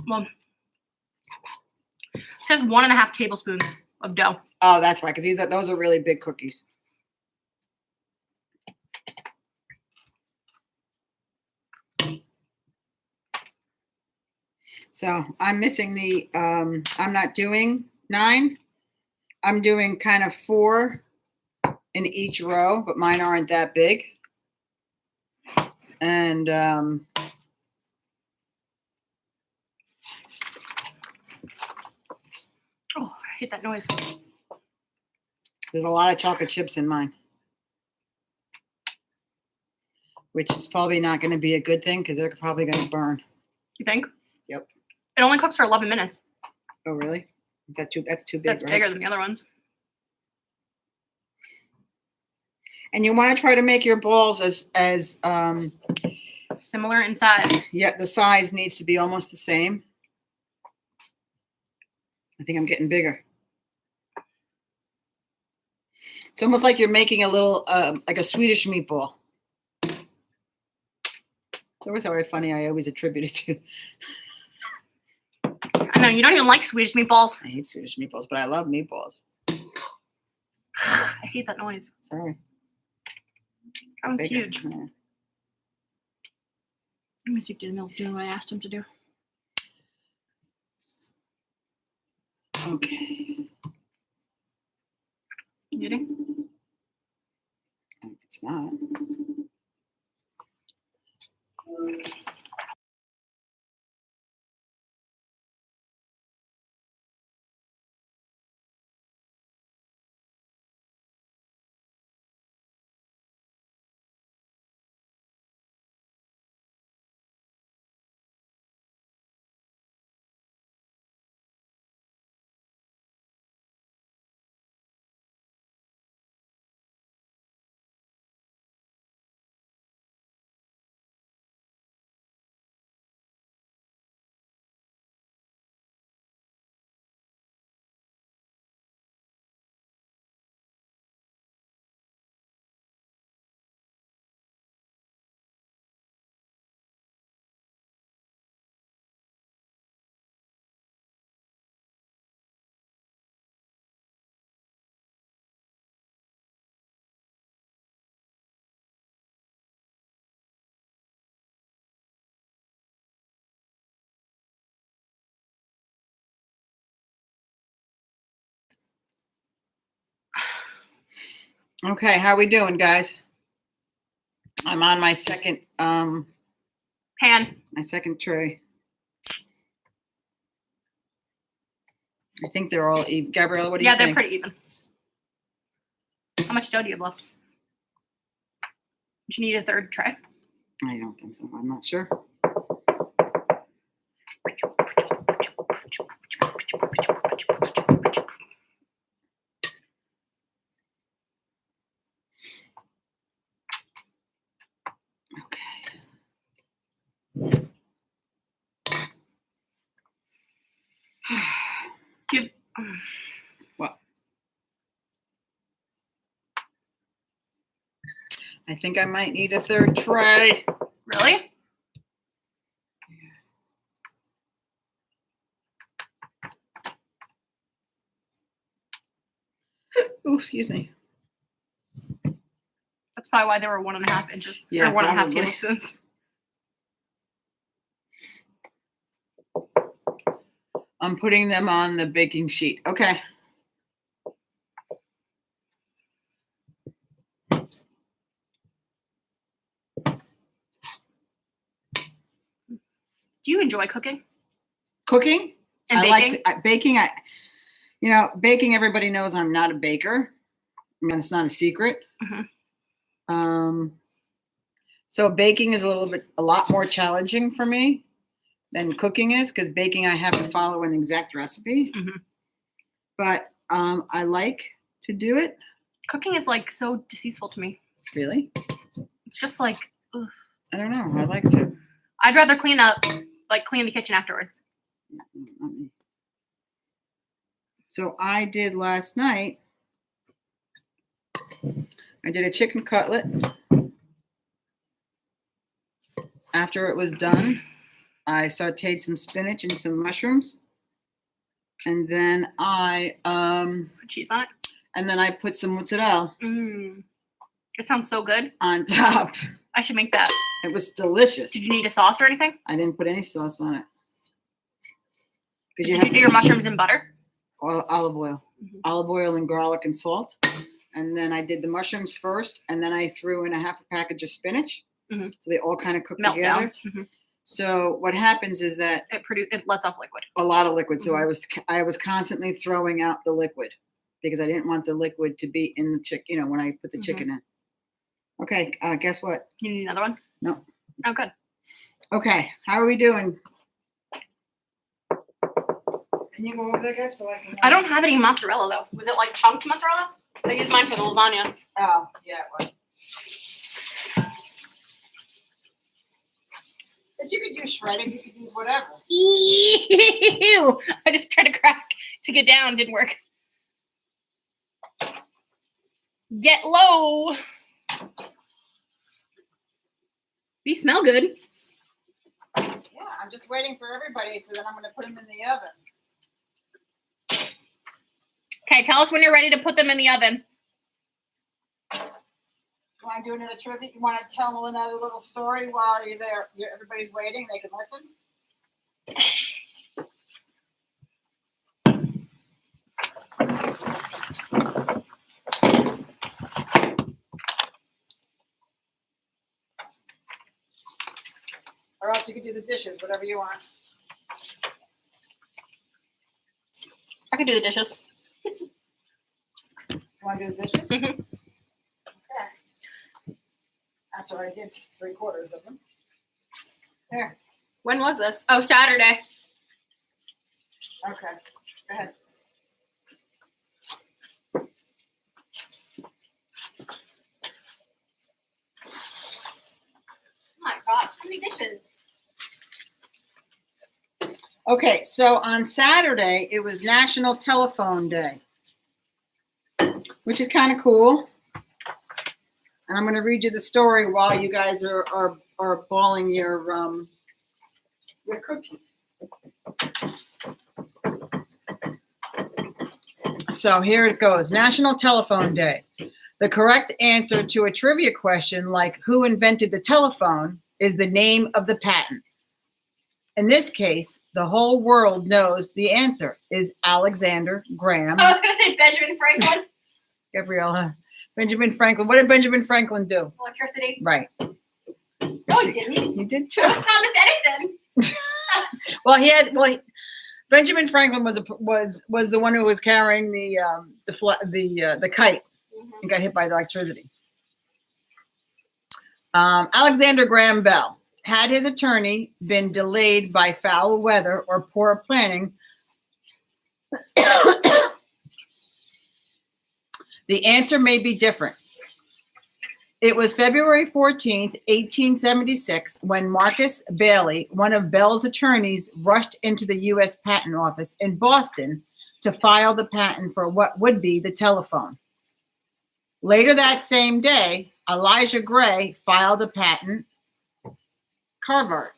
Well, it says 1.5 tablespoons of dough. Oh, that's why, because those are really big cookies. So I'm missing the, I'm not doing 9. I'm doing kind of 4 in each row, but mine aren't that big. And Oh, I hate that noise. there's a lot of chocolate chips in mine, which is probably not going to be a good thing because they're probably going to burn. You think? Yep. It only cooks for 11 minutes. Oh, really? Is that that's too big, That's right? bigger than the other ones. And you want to try to make your balls as Similar in size. yeah, the size needs to be almost the same. I think I'm getting bigger. It's almost like you're making a little, like a Swedish meatball. It's always very funny. I always attribute it to. I know, you don't even like Swedish meatballs. I hate Swedish meatballs, but I love meatballs. I hate that noise. Sorry. That one's Bigger. huge. Yeah. Let me see if Daniel's doing what I asked him to do. Okay. Knitting? It's not. Okay, how we doing, guys? I'm on my second Pan. tray. I think they're all even. Gabriella, what do you Yeah, think? they're pretty even. How much dough do you have left? Do you need a third tray? I don't think so. I'm not sure. Okay. Give. What? I think I might need a third tray. Really? Ooh, excuse me. That's probably why they were 1.5 inches. Yeah, or 1.5 probably. tablespoons. I'm putting them on the baking sheet. Okay. Do you enjoy cooking Cooking? and I baking? like to, baking. Baking. Everybody knows I'm not a baker. I mean, it's not a secret. Mhm. So baking is a lot more challenging for me than cooking is, because baking I have to follow an exact recipe. Mhm. But I like to do it. Cooking is like so distasteful to me. Really? It's just like, ugh. I don't know. I like to. I'd rather clean the kitchen afterwards. So I did last night. I did a chicken cutlet. After it was done, I sauteed some spinach and some mushrooms, and then I Put cheese on it. put some mozzarella It sounds so good. on top. I should make that. It was delicious. Did you need a sauce or anything? I didn't put any sauce on it. Did you do your mushrooms in butter? Olive oil. Mhm. Olive oil and garlic and salt. And then I did the mushrooms first, and then I threw in a half a package of spinach. Mhm. So they all kind of cooked Melt together. down. Mhm. So what happens is that It lets off liquid. a lot of liquid. So Mhm. I was constantly throwing out the liquid because I didn't want the liquid to be in the chicken, when I put the Mhm. chicken in. Okay, guess what? You need another one? No. Oh, good. Okay, how are we doing? Can you go over there, Gab, so I can? I don't have any mozzarella though. Was it like chunked mozzarella? I used mine for the lasagna. Oh, yeah, it was. But you could use shredded. You could use whatever. Ew! I just tried to crack to get down. Didn't work. Get low. These smell good. Yeah, I'm just waiting for everybody, so then I'm going to put them in the oven. Okay, tell us when you're ready to put them in the oven. You want to do another trivia? You want to tell them another little story while you're there? Everybody's waiting. They can listen. Or else you could do the dishes, whatever you want. I can do the dishes. You want to do the dishes? Mhm. Okay. After I did 3/4 of them. There. When was this? Oh, Saturday. Okay. Go ahead. Oh my God, how many dishes? Okay, so on Saturday, it was National Telephone Day, which is kind of cool. And I'm going to read you the story while you guys are balling your cookies. So here it goes. National Telephone Day. The correct answer to a trivia question like who invented the telephone is the name of the patent. In this case, the whole world knows the answer is Alexander Graham. I was going to say Benjamin Franklin. Gabriella, Benjamin Franklin. What did Benjamin Franklin do? Electricity. Right. No, he didn't. He did too. Thomas Edison. Well, Benjamin Franklin was the one who was carrying the kite and got hit by the electricity. Alexander Graham Bell. Had his attorney been delayed by foul weather or poor planning, the answer may be different. It was February 14th, 1876, when Marcus Bailey, one of Bell's attorneys, rushed into the U.S. Patent Office in Boston to file the patent for what would be the telephone. Later that same day, Elijah Gray filed a patent. Carvert.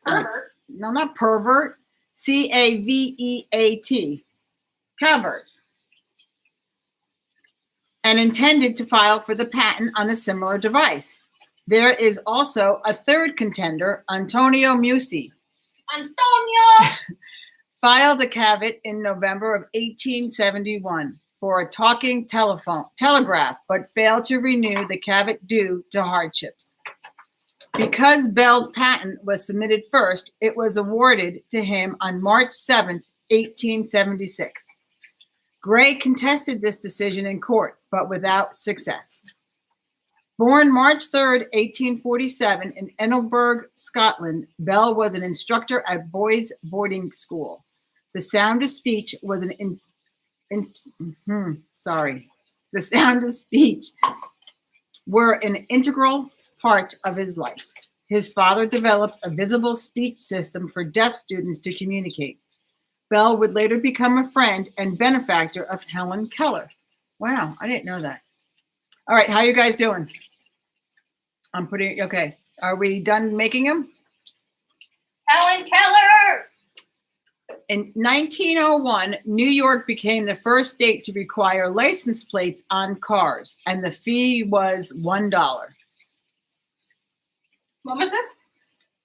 Pervert. No, not pervert. Caveat. Cavert. And intended to file for the patent on a similar device. There is also a third contender, Antonio Musi. Antonio. Filed a caveat in November of 1871 for a talking telegraph, but failed to renew the caveat due to hardships. Because Bell's patent was submitted first, it was awarded to him on March 7, 1876. Gray contested this decision in court, but without success. Born March 3, 1847, in Edinburgh, Scotland, Bell was an instructor at boys' boarding school. The sound of speech was The sound of speech were an integral part of his life. His father developed a visible speech system for deaf students to communicate. Bell would later become a friend and benefactor of Helen Keller. Wow, I didn't know that. All right, how you guys doing? Okay. Are we done making them? Helen Keller. In 1901, New York became the first state to require license plates on cars, and the fee was $1. What was this?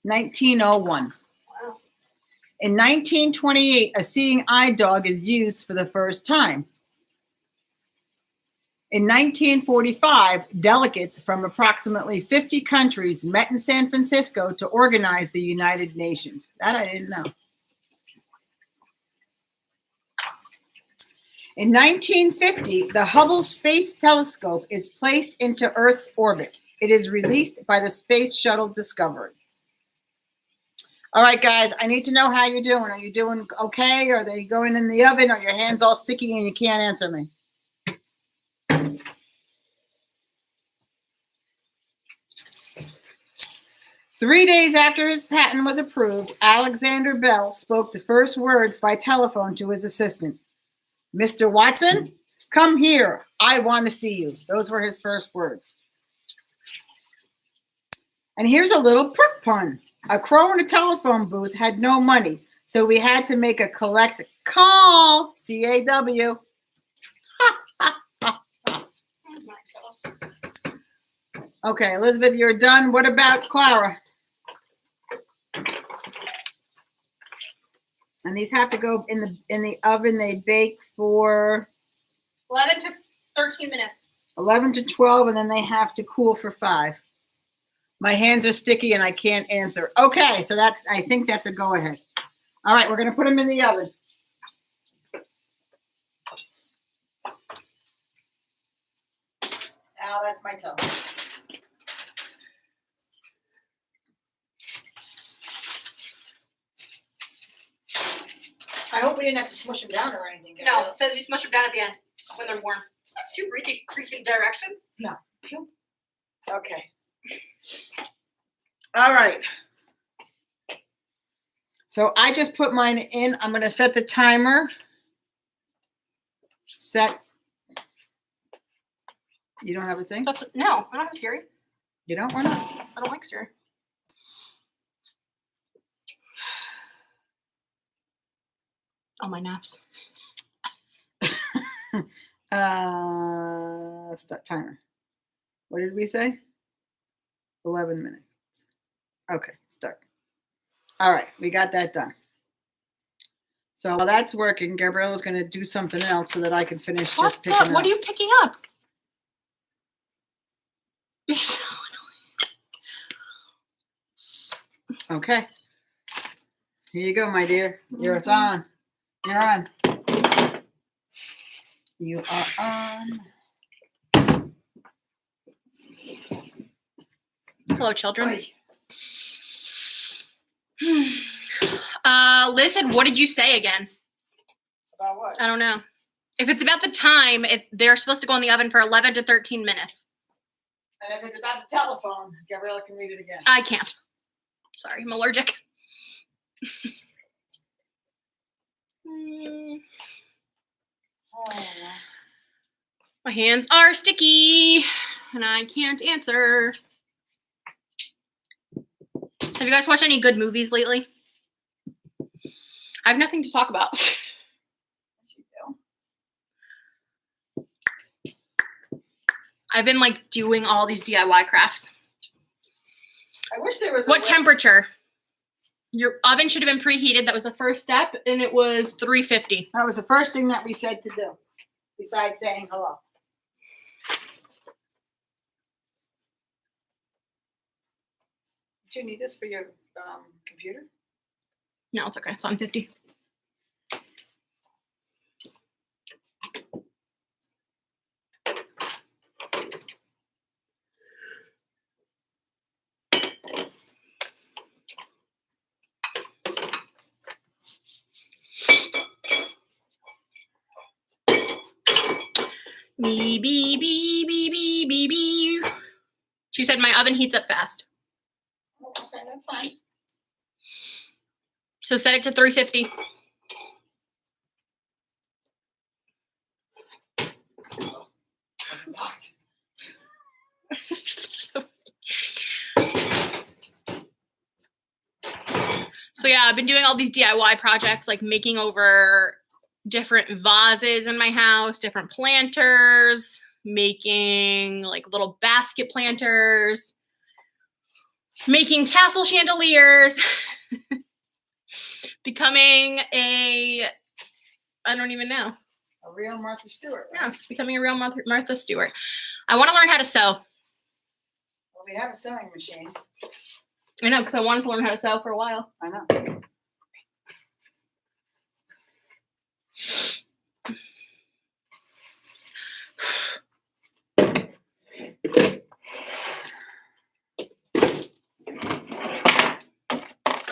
1901. Wow. In 1928, a seeing eye dog is used for the first time. In 1945, delegates from approximately 50 countries met in San Francisco to organize the United Nations. That I didn't know. In 1950, the Hubble Space Telescope is placed into Earth's orbit. It is released by the Space Shuttle Discovery. All right, guys, I need to know how you're doing. Are you doing okay? Are they going in the oven? Are your hands all sticky and you can't answer me? Three days after his patent was approved, Alexander Bell spoke the first words by telephone to his assistant. Mr. Watson, come here. I want to see you. Those were his first words. And here's a little prick pun. A crow in a telephone booth had no money, so we had to make a collect call, C-A-W. Okay, Elizabeth, you're done. What about Clara? And these have to go in the oven. They bake for 11 to 13 minutes. 11 to 12, and then they have to cool for 5. My hands are sticky and I can't answer. Okay, so I think that's a go-ahead. All right, we're going to put them in the oven. Ow, that's my toe. I hope we didn't have to smush them down or anything. No, it says you smush them down at the end when they're warm. Do you read the freaking directions? No. Okay. All right. So I just put mine in. I'm going to set the timer. Set. You don't have a thing? No, I don't have Siri. You don't? Why not? I don't like Siri. Oh, my naps. Start timer. What did we say? 11 minutes. Okay, start. All right, we got that done. So while that's working, Gabriella's going to do something else so that I can finish just picking up. What are you picking up? You're so Okay. Here you go, my dear. It's on. You're on. You are on. Hello, children. Oi. Liz said, what did you say again? About what? I don't know. If it's about the time, they're supposed to go in the oven for 11 to 13 minutes. And if it's about the telephone, Gabriella can read it again. I can't. Sorry, I'm allergic. Oh. My hands are sticky, and I can't answer. Have you guys watched any good movies lately? I have nothing to talk about. Yes, you do. I've been like doing all these DIY crafts. I wish there was. What temperature? Your oven should have been preheated. That was the first step, and it was 350. That was the first thing that we said to do, besides saying hello. Do you need this for your computer? No, it's okay. It's on 50. Bee, bee, bee, bee, bee, bee, bee. She said my oven heats up fast. Okay, that's fine. So set it to 350. So yeah, I've been doing all these DIY projects, like making over different vases in my house, different planters, making like little basket planters, making tassel chandeliers, becoming I don't even know. A real Martha Stewart. Right? Yes, becoming a real Martha Stewart. I want to learn how to sew. Well, we have a sewing machine. I know, because I wanted to learn how to sew for a while. I know.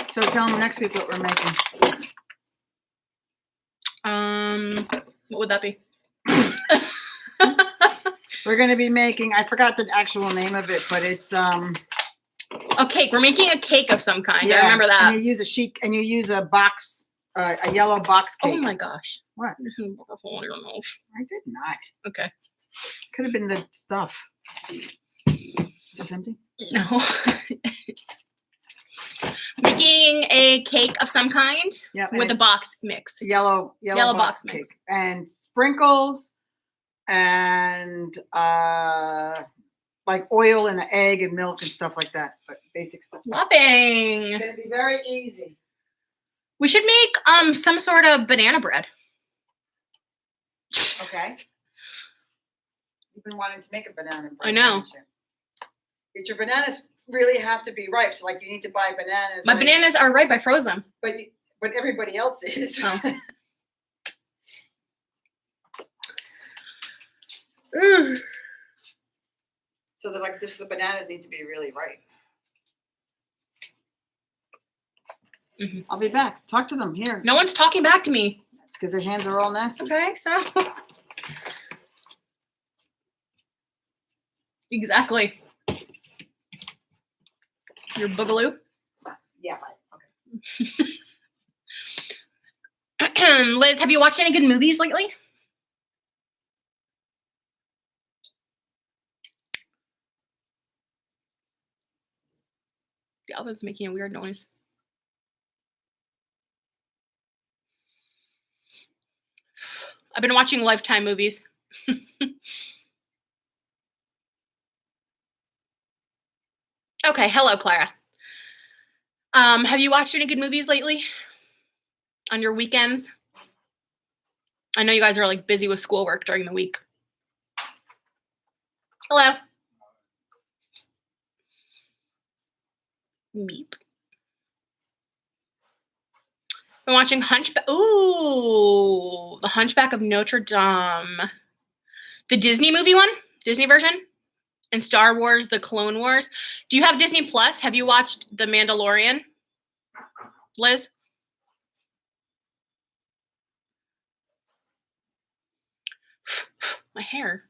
So tell them next week what we're making. What would that be? We're going to be making, I forgot the actual name of it, but it's A cake. We're making a cake of some kind. I remember that. And you use a sheet, and you use a box, a yellow box cake. Oh my gosh. What? I did not. Okay. Could have been the stuff. Is this empty? No. Making a cake of some kind Yeah. with a box mix. Yellow box cake. mix. And sprinkles and like oil and an egg and milk and stuff like that. But basic stuff. Loving. It's gonna be very easy. We should make some sort of banana bread. Okay. You've been wanting to make a banana bread. I know. haven't you? But your bananas really have to be ripe. So like you need to buy bananas. My like- bananas are ripe. I froze them. But everybody else is. Oh. So they're like the bananas need to be really ripe. Mhm. I'll be back. Talk to them here. No one's talking back to me. It's because their hands are all nasty. Okay, so. Exactly. Your boogaloo. Yeah. Okay. Liz, have you watched any good movies lately? The oven's making a weird noise. I've been watching Lifetime movies. Okay, hello, Clara. Have you watched any good movies lately? On your weekends? I know you guys are like busy with schoolwork during the week. Hello. Meep. We're watching Hunchback. Ooh, The Hunchback of Notre Dame. The Disney movie one? Disney version? And Star Wars, The Clone Wars. Do you have Disney Plus? Have you watched The Mandalorian? Liz? My hair.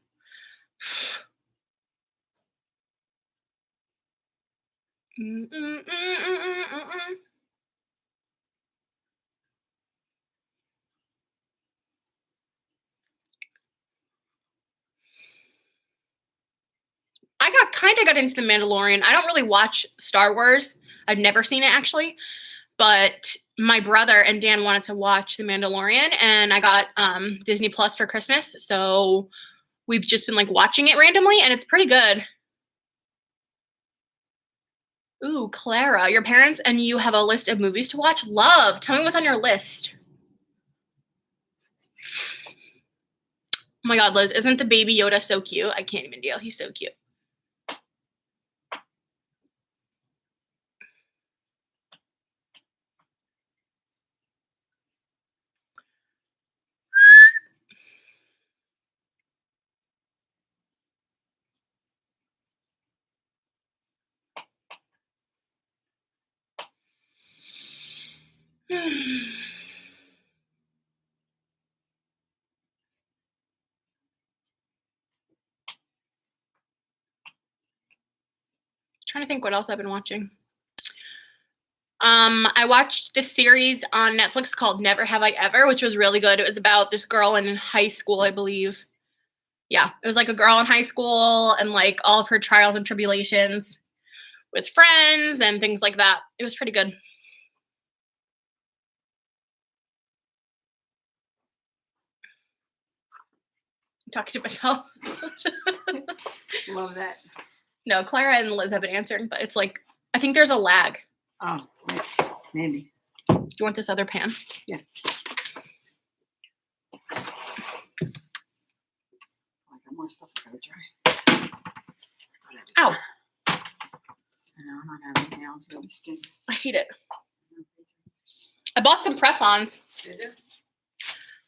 I got into The Mandalorian. I don't really watch Star Wars. I've never seen it actually, but my brother and Dan wanted to watch The Mandalorian, and I got Disney Plus for Christmas, so we've just been like watching it randomly, and it's pretty good. Ooh, Clara, your parents and you have a list of movies to watch? Love. Tell me what's on your list. Oh my God, Liz, isn't the baby Yoda so cute? I can't even deal. He's so cute. Trying to think what else I've been watching. I watched this series on Netflix called Never Have I Ever, which was really good. It was about this girl in high school, I believe. Yeah, it was like a girl in high school and like all of her trials and tribulations with friends and things like that. It was pretty good. I'm talking to myself. Love that. No, Clara and Liz have been answering, but it's like, I think there's a lag. Oh, maybe. Do you want this other pan? Yeah. I got more stuff I gotta dry. Ow. I know, I'm not having nails. Really stinks. I hate it. I bought some press-ons Did you?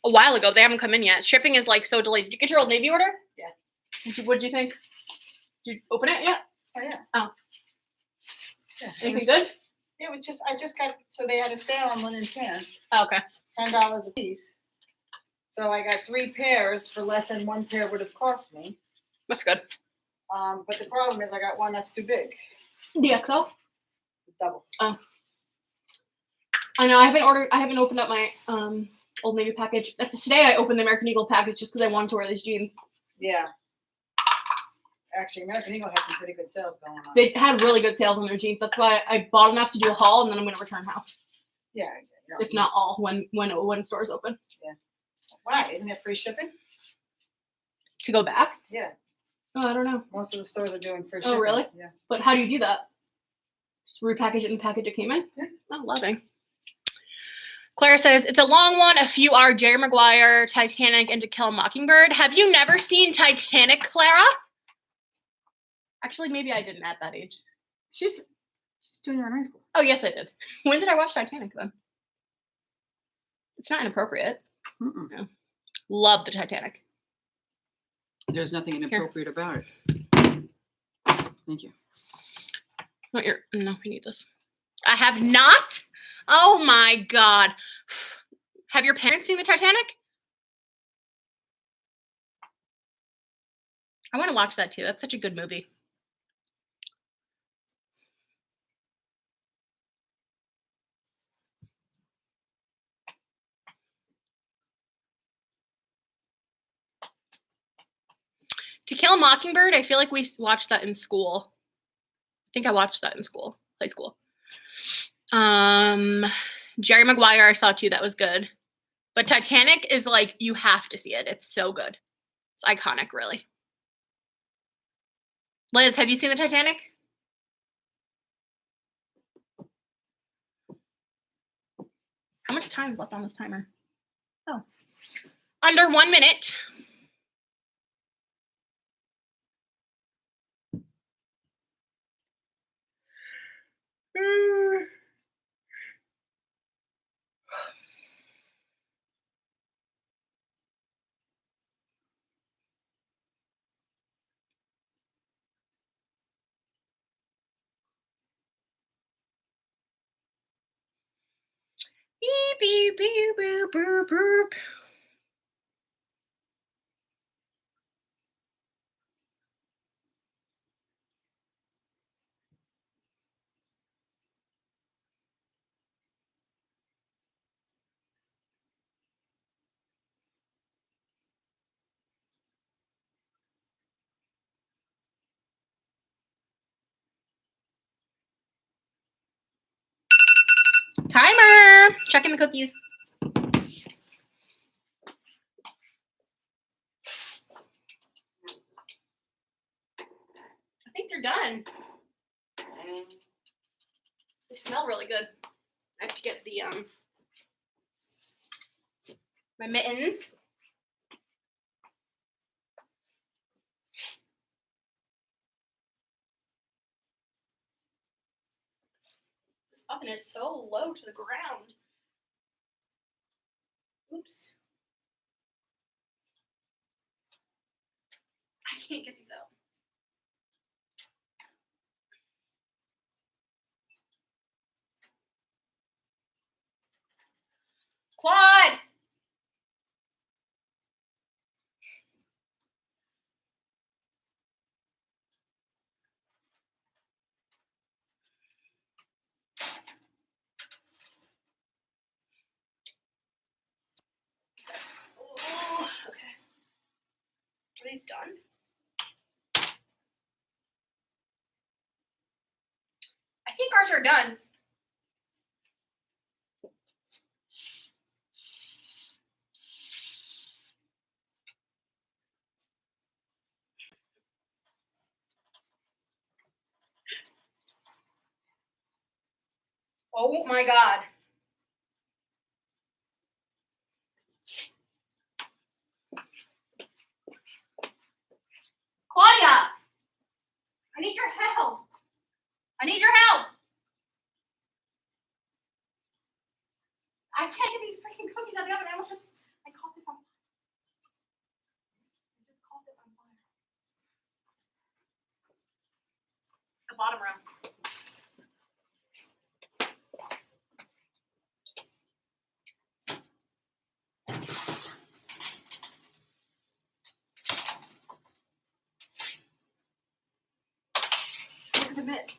a while ago. They haven't come in yet. Shipping is like so delayed. Did you get your Old Navy order? Yeah. What did you think? Did you open it yet? Oh, yeah. Oh. Yeah. Anything good? It was just, I just got, so they had a sale on linen pants, Oh, okay. $10 a piece. So I got 3 pairs for less than 1 pair would have cost me. That's good. But the problem is I got one that's too big. DXL? Double. Oh. I know. I haven't opened up my Old Navy package. Today I opened the American Eagle package just because I wanted to wear these jeans. Yeah. Actually, American Eagle has some pretty good sales going on. They had really good sales on their jeans. That's why I bought enough to do a haul, and then I'm going to return half, Yeah. if not all, when stores open. Why? Isn't it free shipping? To go back? Yeah. Oh, I don't know. Most of the stores are doing free Oh, shipping. really? Yeah. But how do you do that? Just repackage it and package it came in? Yeah. Oh, loving. Claire says, it's a long one. A few are Jerry Maguire, Titanic, and To Kill a Mockingbird. Have you never seen Titanic, Clara? Actually, maybe I didn't at that age. She's junior in high school. Oh, yes, I did. When did I watch Titanic, then? It's not inappropriate. Mm-mm. No. Love the Titanic. There's nothing inappropriate about it. Thank you. No, we need this. I have not? Oh, my God. Have your parents seen the Titanic? I want to watch that, too. That's such a good movie. To Kill a Mockingbird, I feel like we watched that in school. I think I watched that in school, high school. Jerry Maguire, I saw too. That was good. But Titanic is like, you have to see it. It's so good. It's iconic, really. Liz, have you seen the Titanic? How much time is left on this timer? Oh. Under 1 minute. Beep, beep, beep, boop, boop, boop. Timer. Checking the cookies. I think they're done. They smell really good. I have to get the my mittens. This oven is so low to the ground. Oops. I can't get these out. Claude! Oh, okay. Are these done? I think ours are done. Oh my God. Claudia! I need your help. I need your help. I can't get these freaking cookies out of the oven. I caught this on fire. I just caught this on fire. The bottom row. Look at the mitt.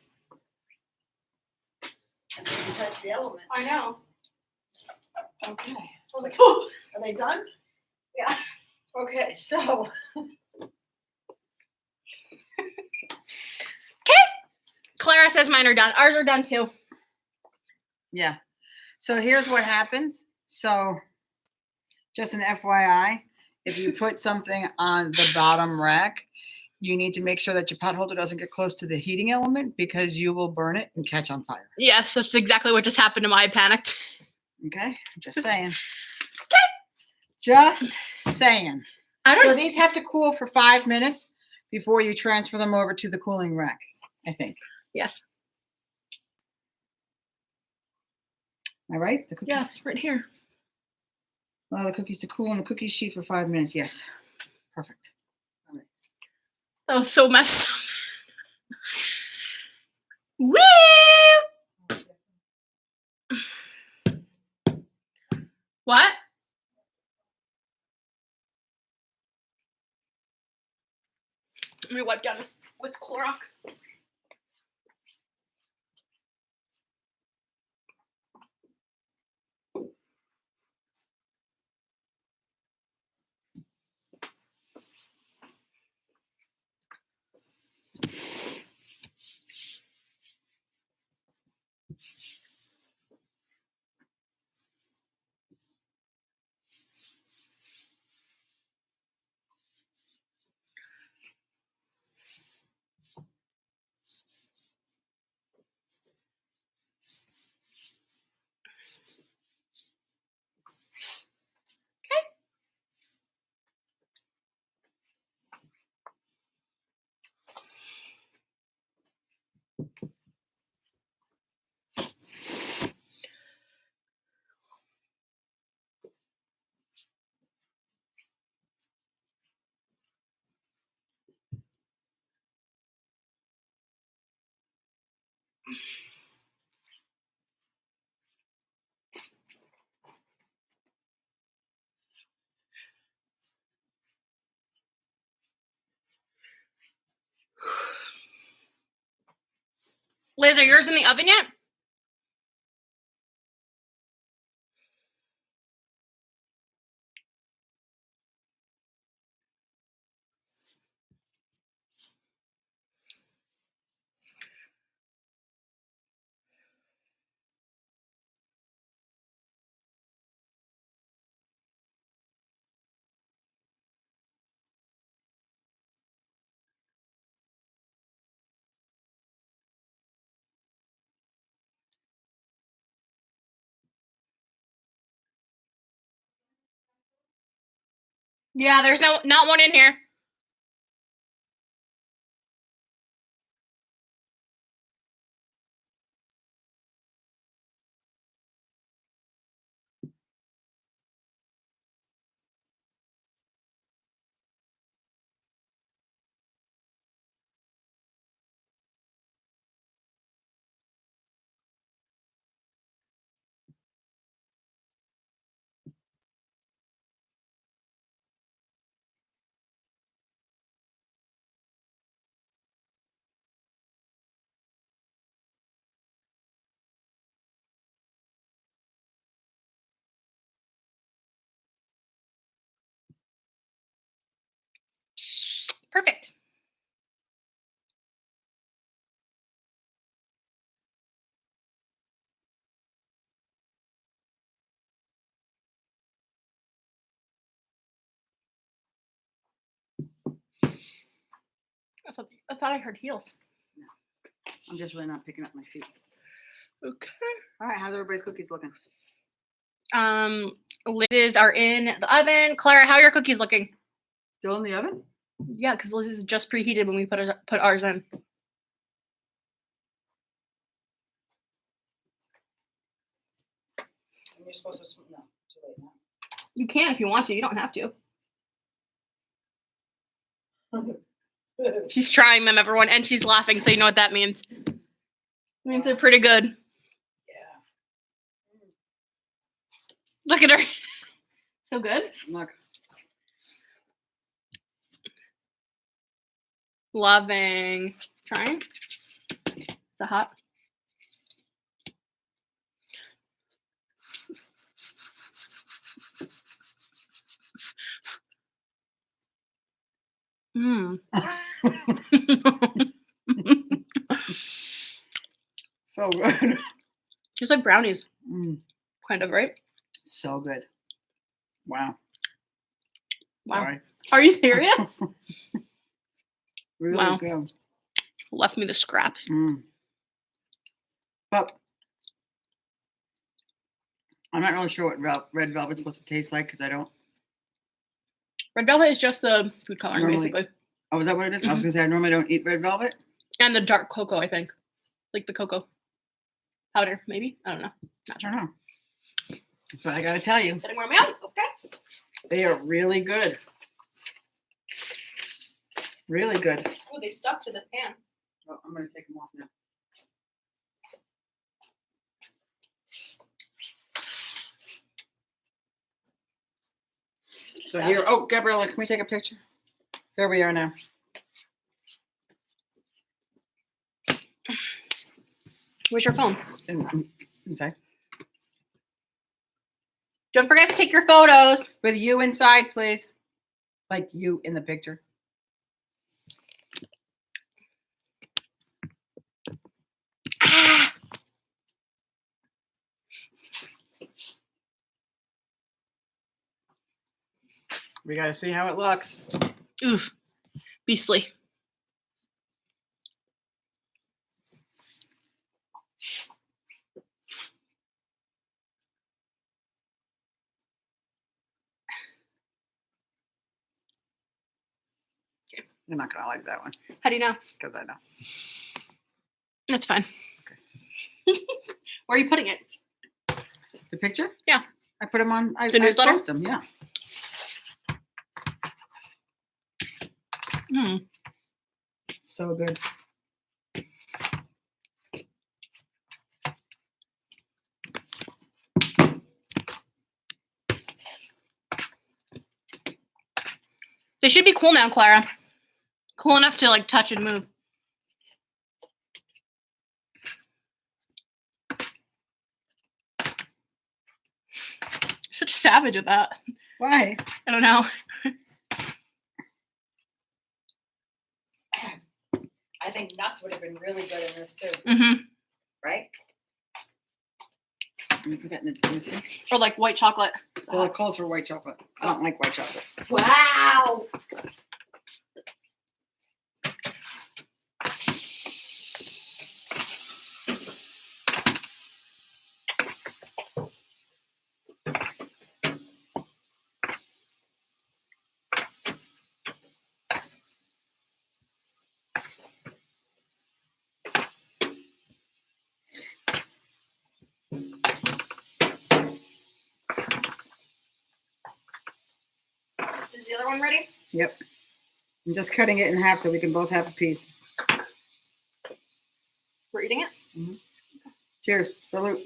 And then you touch the element. I know. Okay. I was like, oh. Are they done? Yeah. Okay, so Clara says mine are done. Ours are done too. yeah. So here's what happens. So just an FYI, if you put something on the bottom rack, you need to make sure that your pot holder doesn't get close to the heating element because you will burn it and catch on fire. Yes, that's exactly what just happened to my panicked. Okay? Just saying. Just saying. I So don't these have to cool for 5 minutes before you transfer them over to the cooling rack, I think. Yes. All right? The cookies, Yes, right here. allow the cookies to cool on the cookie sheet for 5 minutes. Yes. Perfect. That was so messed up. Woo! What? Let me wipe down this with Clorox. Liz, are yours in the oven yet? Yeah, there's not one in here. Perfect. I thought I heard heels. I'm just really not picking up my feet. Okay. All right, how's everybody's cookies looking? Liz's are in the oven. Clara, how are your cookies looking? Still in the oven? Yeah, because Liz's just preheated when we put ours in. You're supposed to. No, too late now. You can if you want to. You don't have to. She's trying them, everyone, and she's laughing, so you know what that means. It means they're pretty good. Yeah. Look at her. So good. Look. Loving. Trying. Is that hot? Mmm. So good. Just like brownies, Mm, kind of, right? so good. Wow. Wow. Sorry. Are you serious? Really Wow. good. Left me the scraps. Mm. But I'm not really sure what red velvet's supposed to taste like because I don't. Red velvet is just the food coloring, Normally- basically. Oh, is that what it is? I was gonna say I normally don't eat red velvet. And the dark cocoa, I think. Like the cocoa powder, maybe? I don't know. Not I sure. don't know. But I gotta tell you, Getting warm out. Okay. they are really good. Really good. Oh, they stuck to the pan. Oh, I'm gonna take them off now. So here, oh, Gabriella, can we take a picture? There we are now. Where's your phone? Inside. Don't forget to take your photos. With you inside, please. Like you in the picture. Ah! We gotta see how it looks. Oof. Beastly. You're not gonna like that one How do you know? because I know. That's fine. Okay. Where are you putting it? The picture? Yeah. I put them on. I The newsletter? post them. Yeah. Mm. So good. They should be cool now, Clara. Cool enough to like touch and move. Such savage at that. Why? I don't know. I think nuts would have been really good in this too, Mm-hmm. right? Let me put that in the sink. Or like white chocolate. Well, it calls for white chocolate. I don't like white chocolate. Wow. Is the other one ready? Yep. I'm just cutting it in half so we can both have a piece. We're eating it? Cheers. Salute.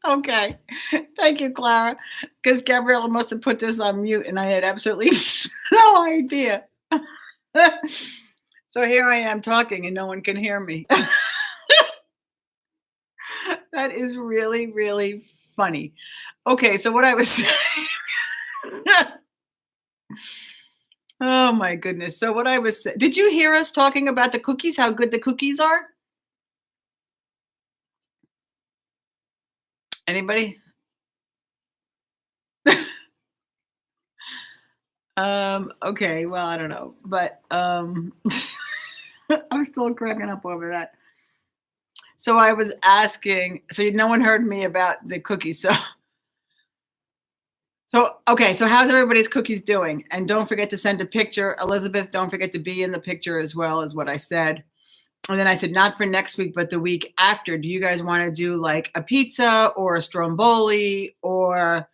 Okay. Thank you, Clara. Because Gabriella must have put this on mute and I had absolutely no idea. So here I am talking and no one can hear me. That is really, really funny. Okay, so what I was saying. Oh my goodness. So what I was saying, did you hear us talking about the cookies, how good the cookies are? Anybody? Okay, well, I don't know, but I'm still cracking up over that. So I was asking, so no one heard me about the cookies. So okay, so how's everybody's cookies doing? And don't forget to send a picture. Elizabeth, don't forget to be in the picture as well, is what I said. And then I said, not for next week, but the week after. Do you guys want to do like a pizza or a stromboli or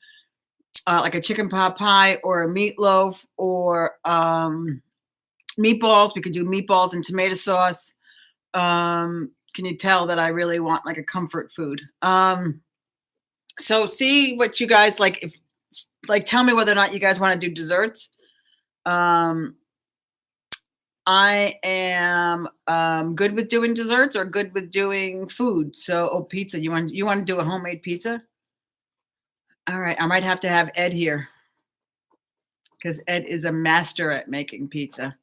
like a chicken pot pie or a meatloaf or meatballs? We could do meatballs and tomato sauce. Can you tell that I really want like a comfort food? So see what you guys like. If like, tell me whether or not you guys want to do desserts. I am good with doing desserts or good with doing food. So, pizza. You want to do a homemade pizza? All right, I might have to have Ed here because Ed is a master at making pizza.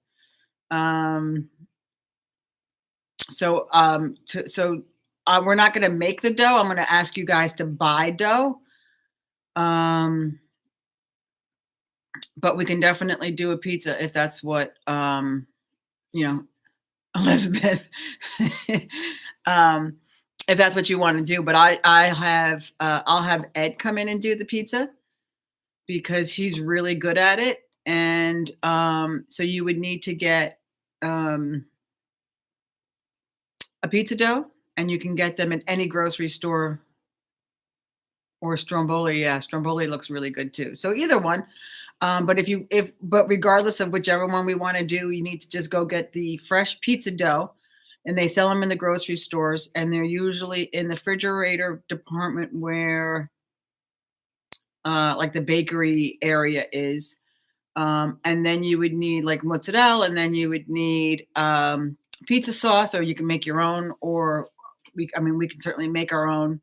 So we're not going to make the dough. I'm going to ask you guys to buy dough. But we can definitely do a pizza if that's what Elizabeth, if that's what you want to do. But I'll have Ed come in and do the pizza because he's really good at it. And so you would need to get a pizza dough, and you can get them at any grocery store. Or stromboli, yeah, stromboli looks really good too. So either one. But regardless of whichever one we want to do, you need to just go get the fresh pizza dough, and they sell them in the grocery stores, and they're usually in the refrigerator department where, like the bakery area is. And then you would need like mozzarella, and then you would need pizza sauce, or you can make your own, or we can certainly make our own.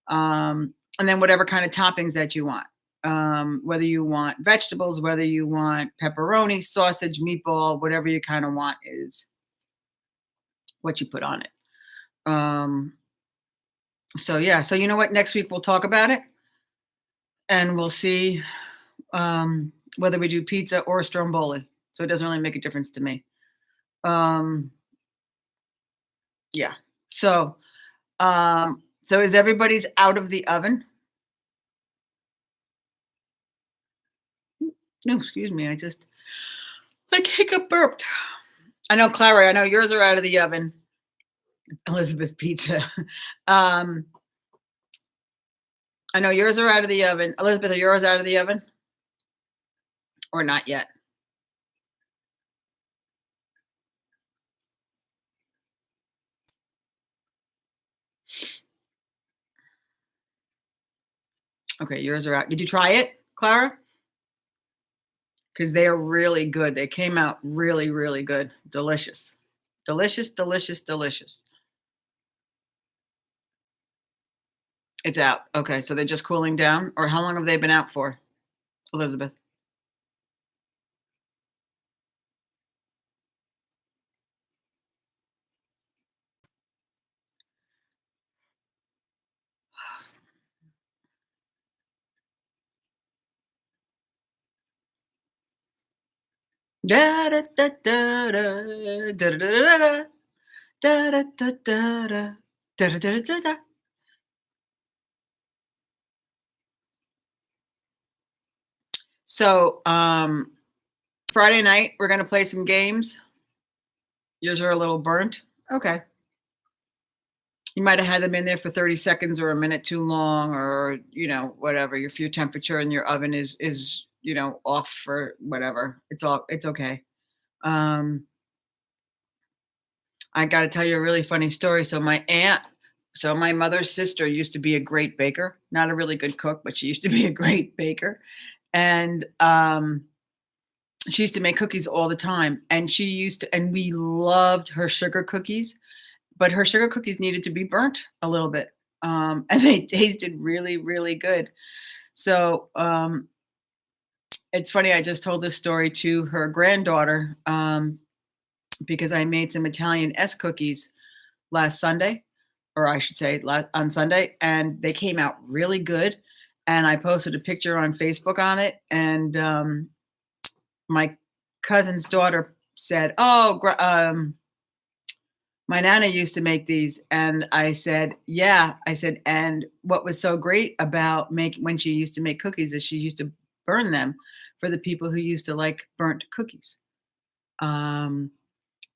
And then whatever kind of toppings that you want. Whether you want vegetables, whether you want pepperoni, sausage, meatball, whatever you kind of want is what you put on it. So yeah, so you know what? Next week we'll talk about it, and we'll see whether we do pizza or stromboli. So it doesn't really make a difference to me. Yeah. So is everybody's out of the oven? No, excuse me. I just like hiccup burped. I know, Clara, I know yours are out of the oven. Elizabeth pizza. I know yours are out of the oven. Elizabeth, are yours out of the oven? Or not yet? Okay, yours are out. Did you try it, Clara? Because they are really good. They came out really, really good. Delicious. Delicious, delicious, delicious. It's out. Okay, so they're just cooling down? Or how long have they been out for, Elizabeth? Da da da da da da da da da da da da da da da da. So Friday night we're gonna play some games. Yours are a little burnt. Okay. You might have had them in there for 30 seconds or a minute too long, or whatever. If your temperature in your oven is off for whatever, it's okay. I got to tell you a really funny story. So my aunt So my mother's sister used to be a great baker, not a really good cook, but she used to be a great baker. And she used to make cookies all the time. And and we loved her sugar cookies, but her sugar cookies needed to be burnt a little bit. And they tasted really, really good. So it's funny, I just told this story to her granddaughter because I made some Italian S cookies last Sunday, or I should say on Sunday, and they came out really good. And I posted a picture on Facebook on it. And my cousin's daughter said, "Oh, my Nana used to make these." And I said, "Yeah." I said, "And what was so great about when she used to make cookies is she used to burn them for the people who used to like burnt cookies." And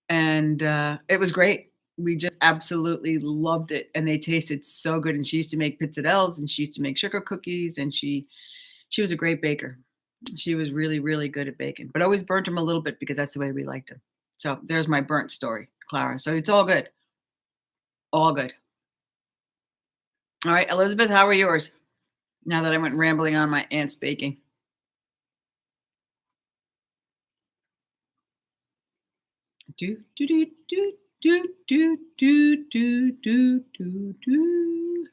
it was great. We just absolutely loved it, and they tasted so good. And she used to make pizzadellas, and she used to make sugar cookies, and she was a great baker. She was really, really good at baking, but always burnt them a little bit because that's the way we liked them. So there's my burnt story, Clara. So it's all good. All good. All right, Elizabeth, how are yours? Now that I went rambling on my aunt's baking. Do do do do do do do do do do do.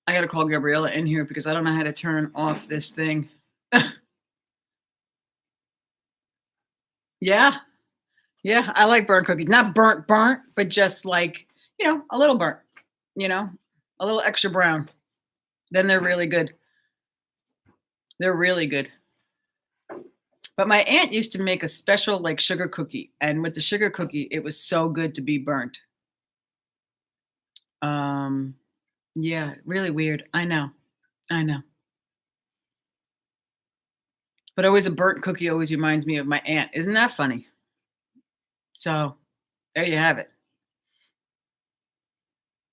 I gotta call Gabriella in here because I don't know how to turn off this thing. Yeah, yeah, I like burnt cookies. Not burnt, but just like, a little burnt, a little extra brown. Then they're really good. They're really good. But my aunt used to make a special like sugar cookie. And with the sugar cookie, it was so good to be burnt. Yeah, really weird. I know. But always a burnt cookie always reminds me of my aunt. Isn't that funny? So there you have it.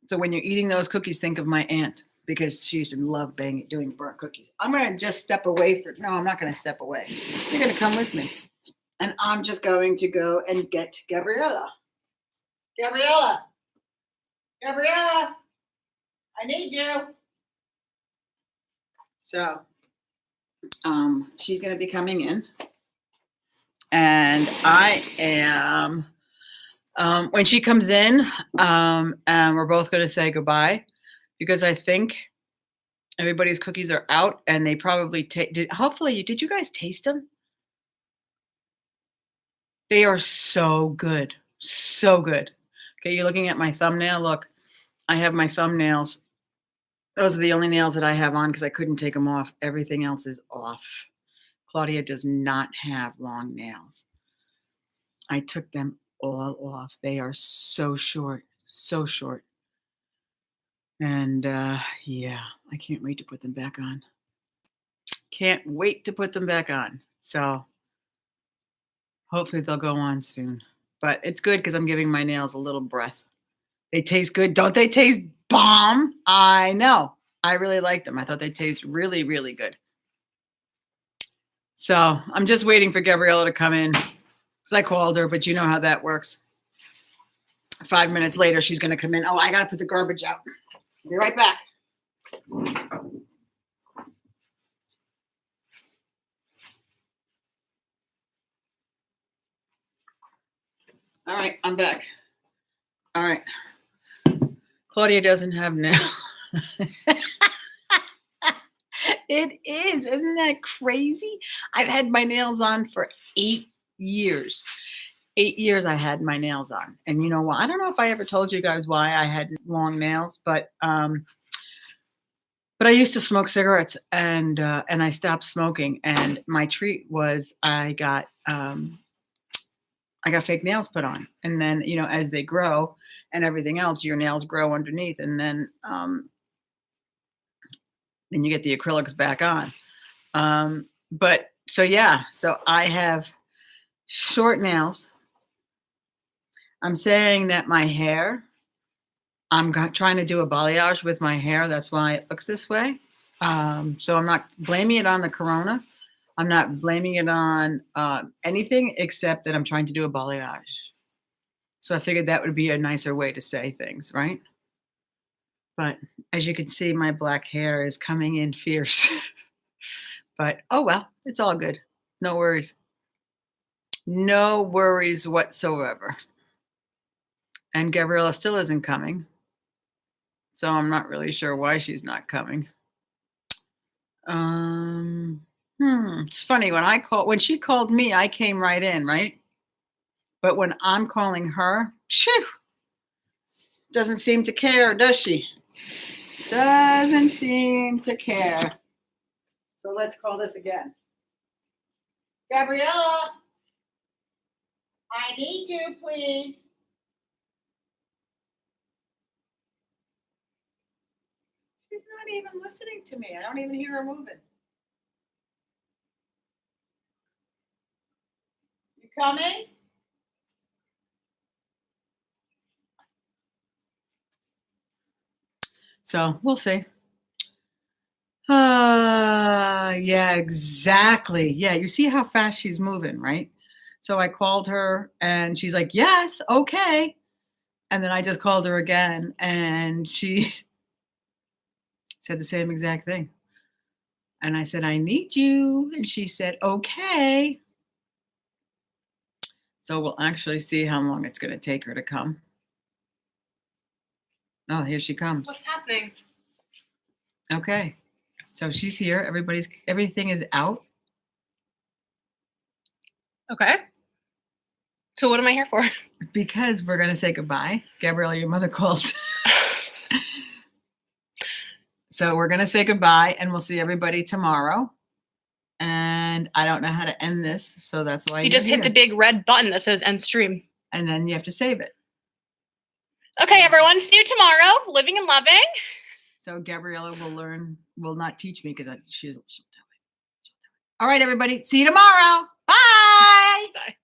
So when you're eating those cookies, think of my aunt because she used to love doing burnt cookies. I'm going to just step away no, I'm not going to step away. You're going to come with me. And I'm just going to go and get Gabriella. Gabriella, I need you. So she's going to be coming in. And I am, when she comes in, and we're both going to say goodbye because I think everybody's cookies are out and they probably did you guys taste them? They are so good. So good. Okay, you're looking at my thumbnail. Look, I have my thumbnails. Those are the only nails that I have on because I couldn't take them off. Everything else is off. Claudia does not have long nails. I took them all off. They are so short, so short. And yeah, I can't wait to put them back on. Can't wait to put them back on. So hopefully they'll go on soon. But it's good because I'm giving my nails a little breath. They taste good. Don't they taste bomb? I know. I really like them. I thought they taste really, really good. So I'm just waiting for Gabriella to come in because I called her, but you know how that works. 5 minutes later, she's going to come in. Oh, I got to put the garbage out. Be right back. All right, I'm back. All right. Claudia doesn't have nails. It is. Isn't that crazy? I've had my nails on for 8 years. 8 years I had my nails on. And you know what? I don't know if I ever told you guys why I had long nails, but I used to smoke cigarettes and I stopped smoking. And my treat was I got fake nails put on. And then, as they grow and everything else, your nails grow underneath. And then you get the acrylics back on. So I have short nails. I'm saying that my hair, I'm trying to do a balayage with my hair. That's why it looks this way. So I'm not blaming it on the corona. I'm not blaming it on anything except that I'm trying to do a balayage. So I figured that would be a nicer way to say things, right? But as you can see, my black hair is coming in fierce. But oh well, it's all good. No worries. No worries whatsoever. And Gabriella still isn't coming. So I'm not really sure why she's not coming. It's funny when she called me, I came right in, right? But when I'm calling her, shoo, doesn't seem to care, does she? Doesn't seem to care. So let's call this again. Gabriella, I need you, please. She's not even listening to me. I don't even hear her moving. You coming? So we'll see. Yeah, exactly. Yeah, you see how fast she's moving, right? So I called her and she's like, yes, okay. And then I just called her again and she said the same exact thing. And I said, I need you. And she said, okay. So we'll actually see how long it's going to take her to come. Oh, here she comes. What's happening? Okay. So she's here. Everything is out. Okay. So what am I here for? Because we're going to say goodbye. Gabriella, your mother called. So we're going to say goodbye and we'll see everybody tomorrow. And I don't know how to end this. So that's why You just hit the big red button that says end stream. And then you have to save it. Okay, everyone. See you tomorrow. Living and loving. So Gabriella will not teach me because she'll tell me. All right, everybody. See you tomorrow. Bye. Bye.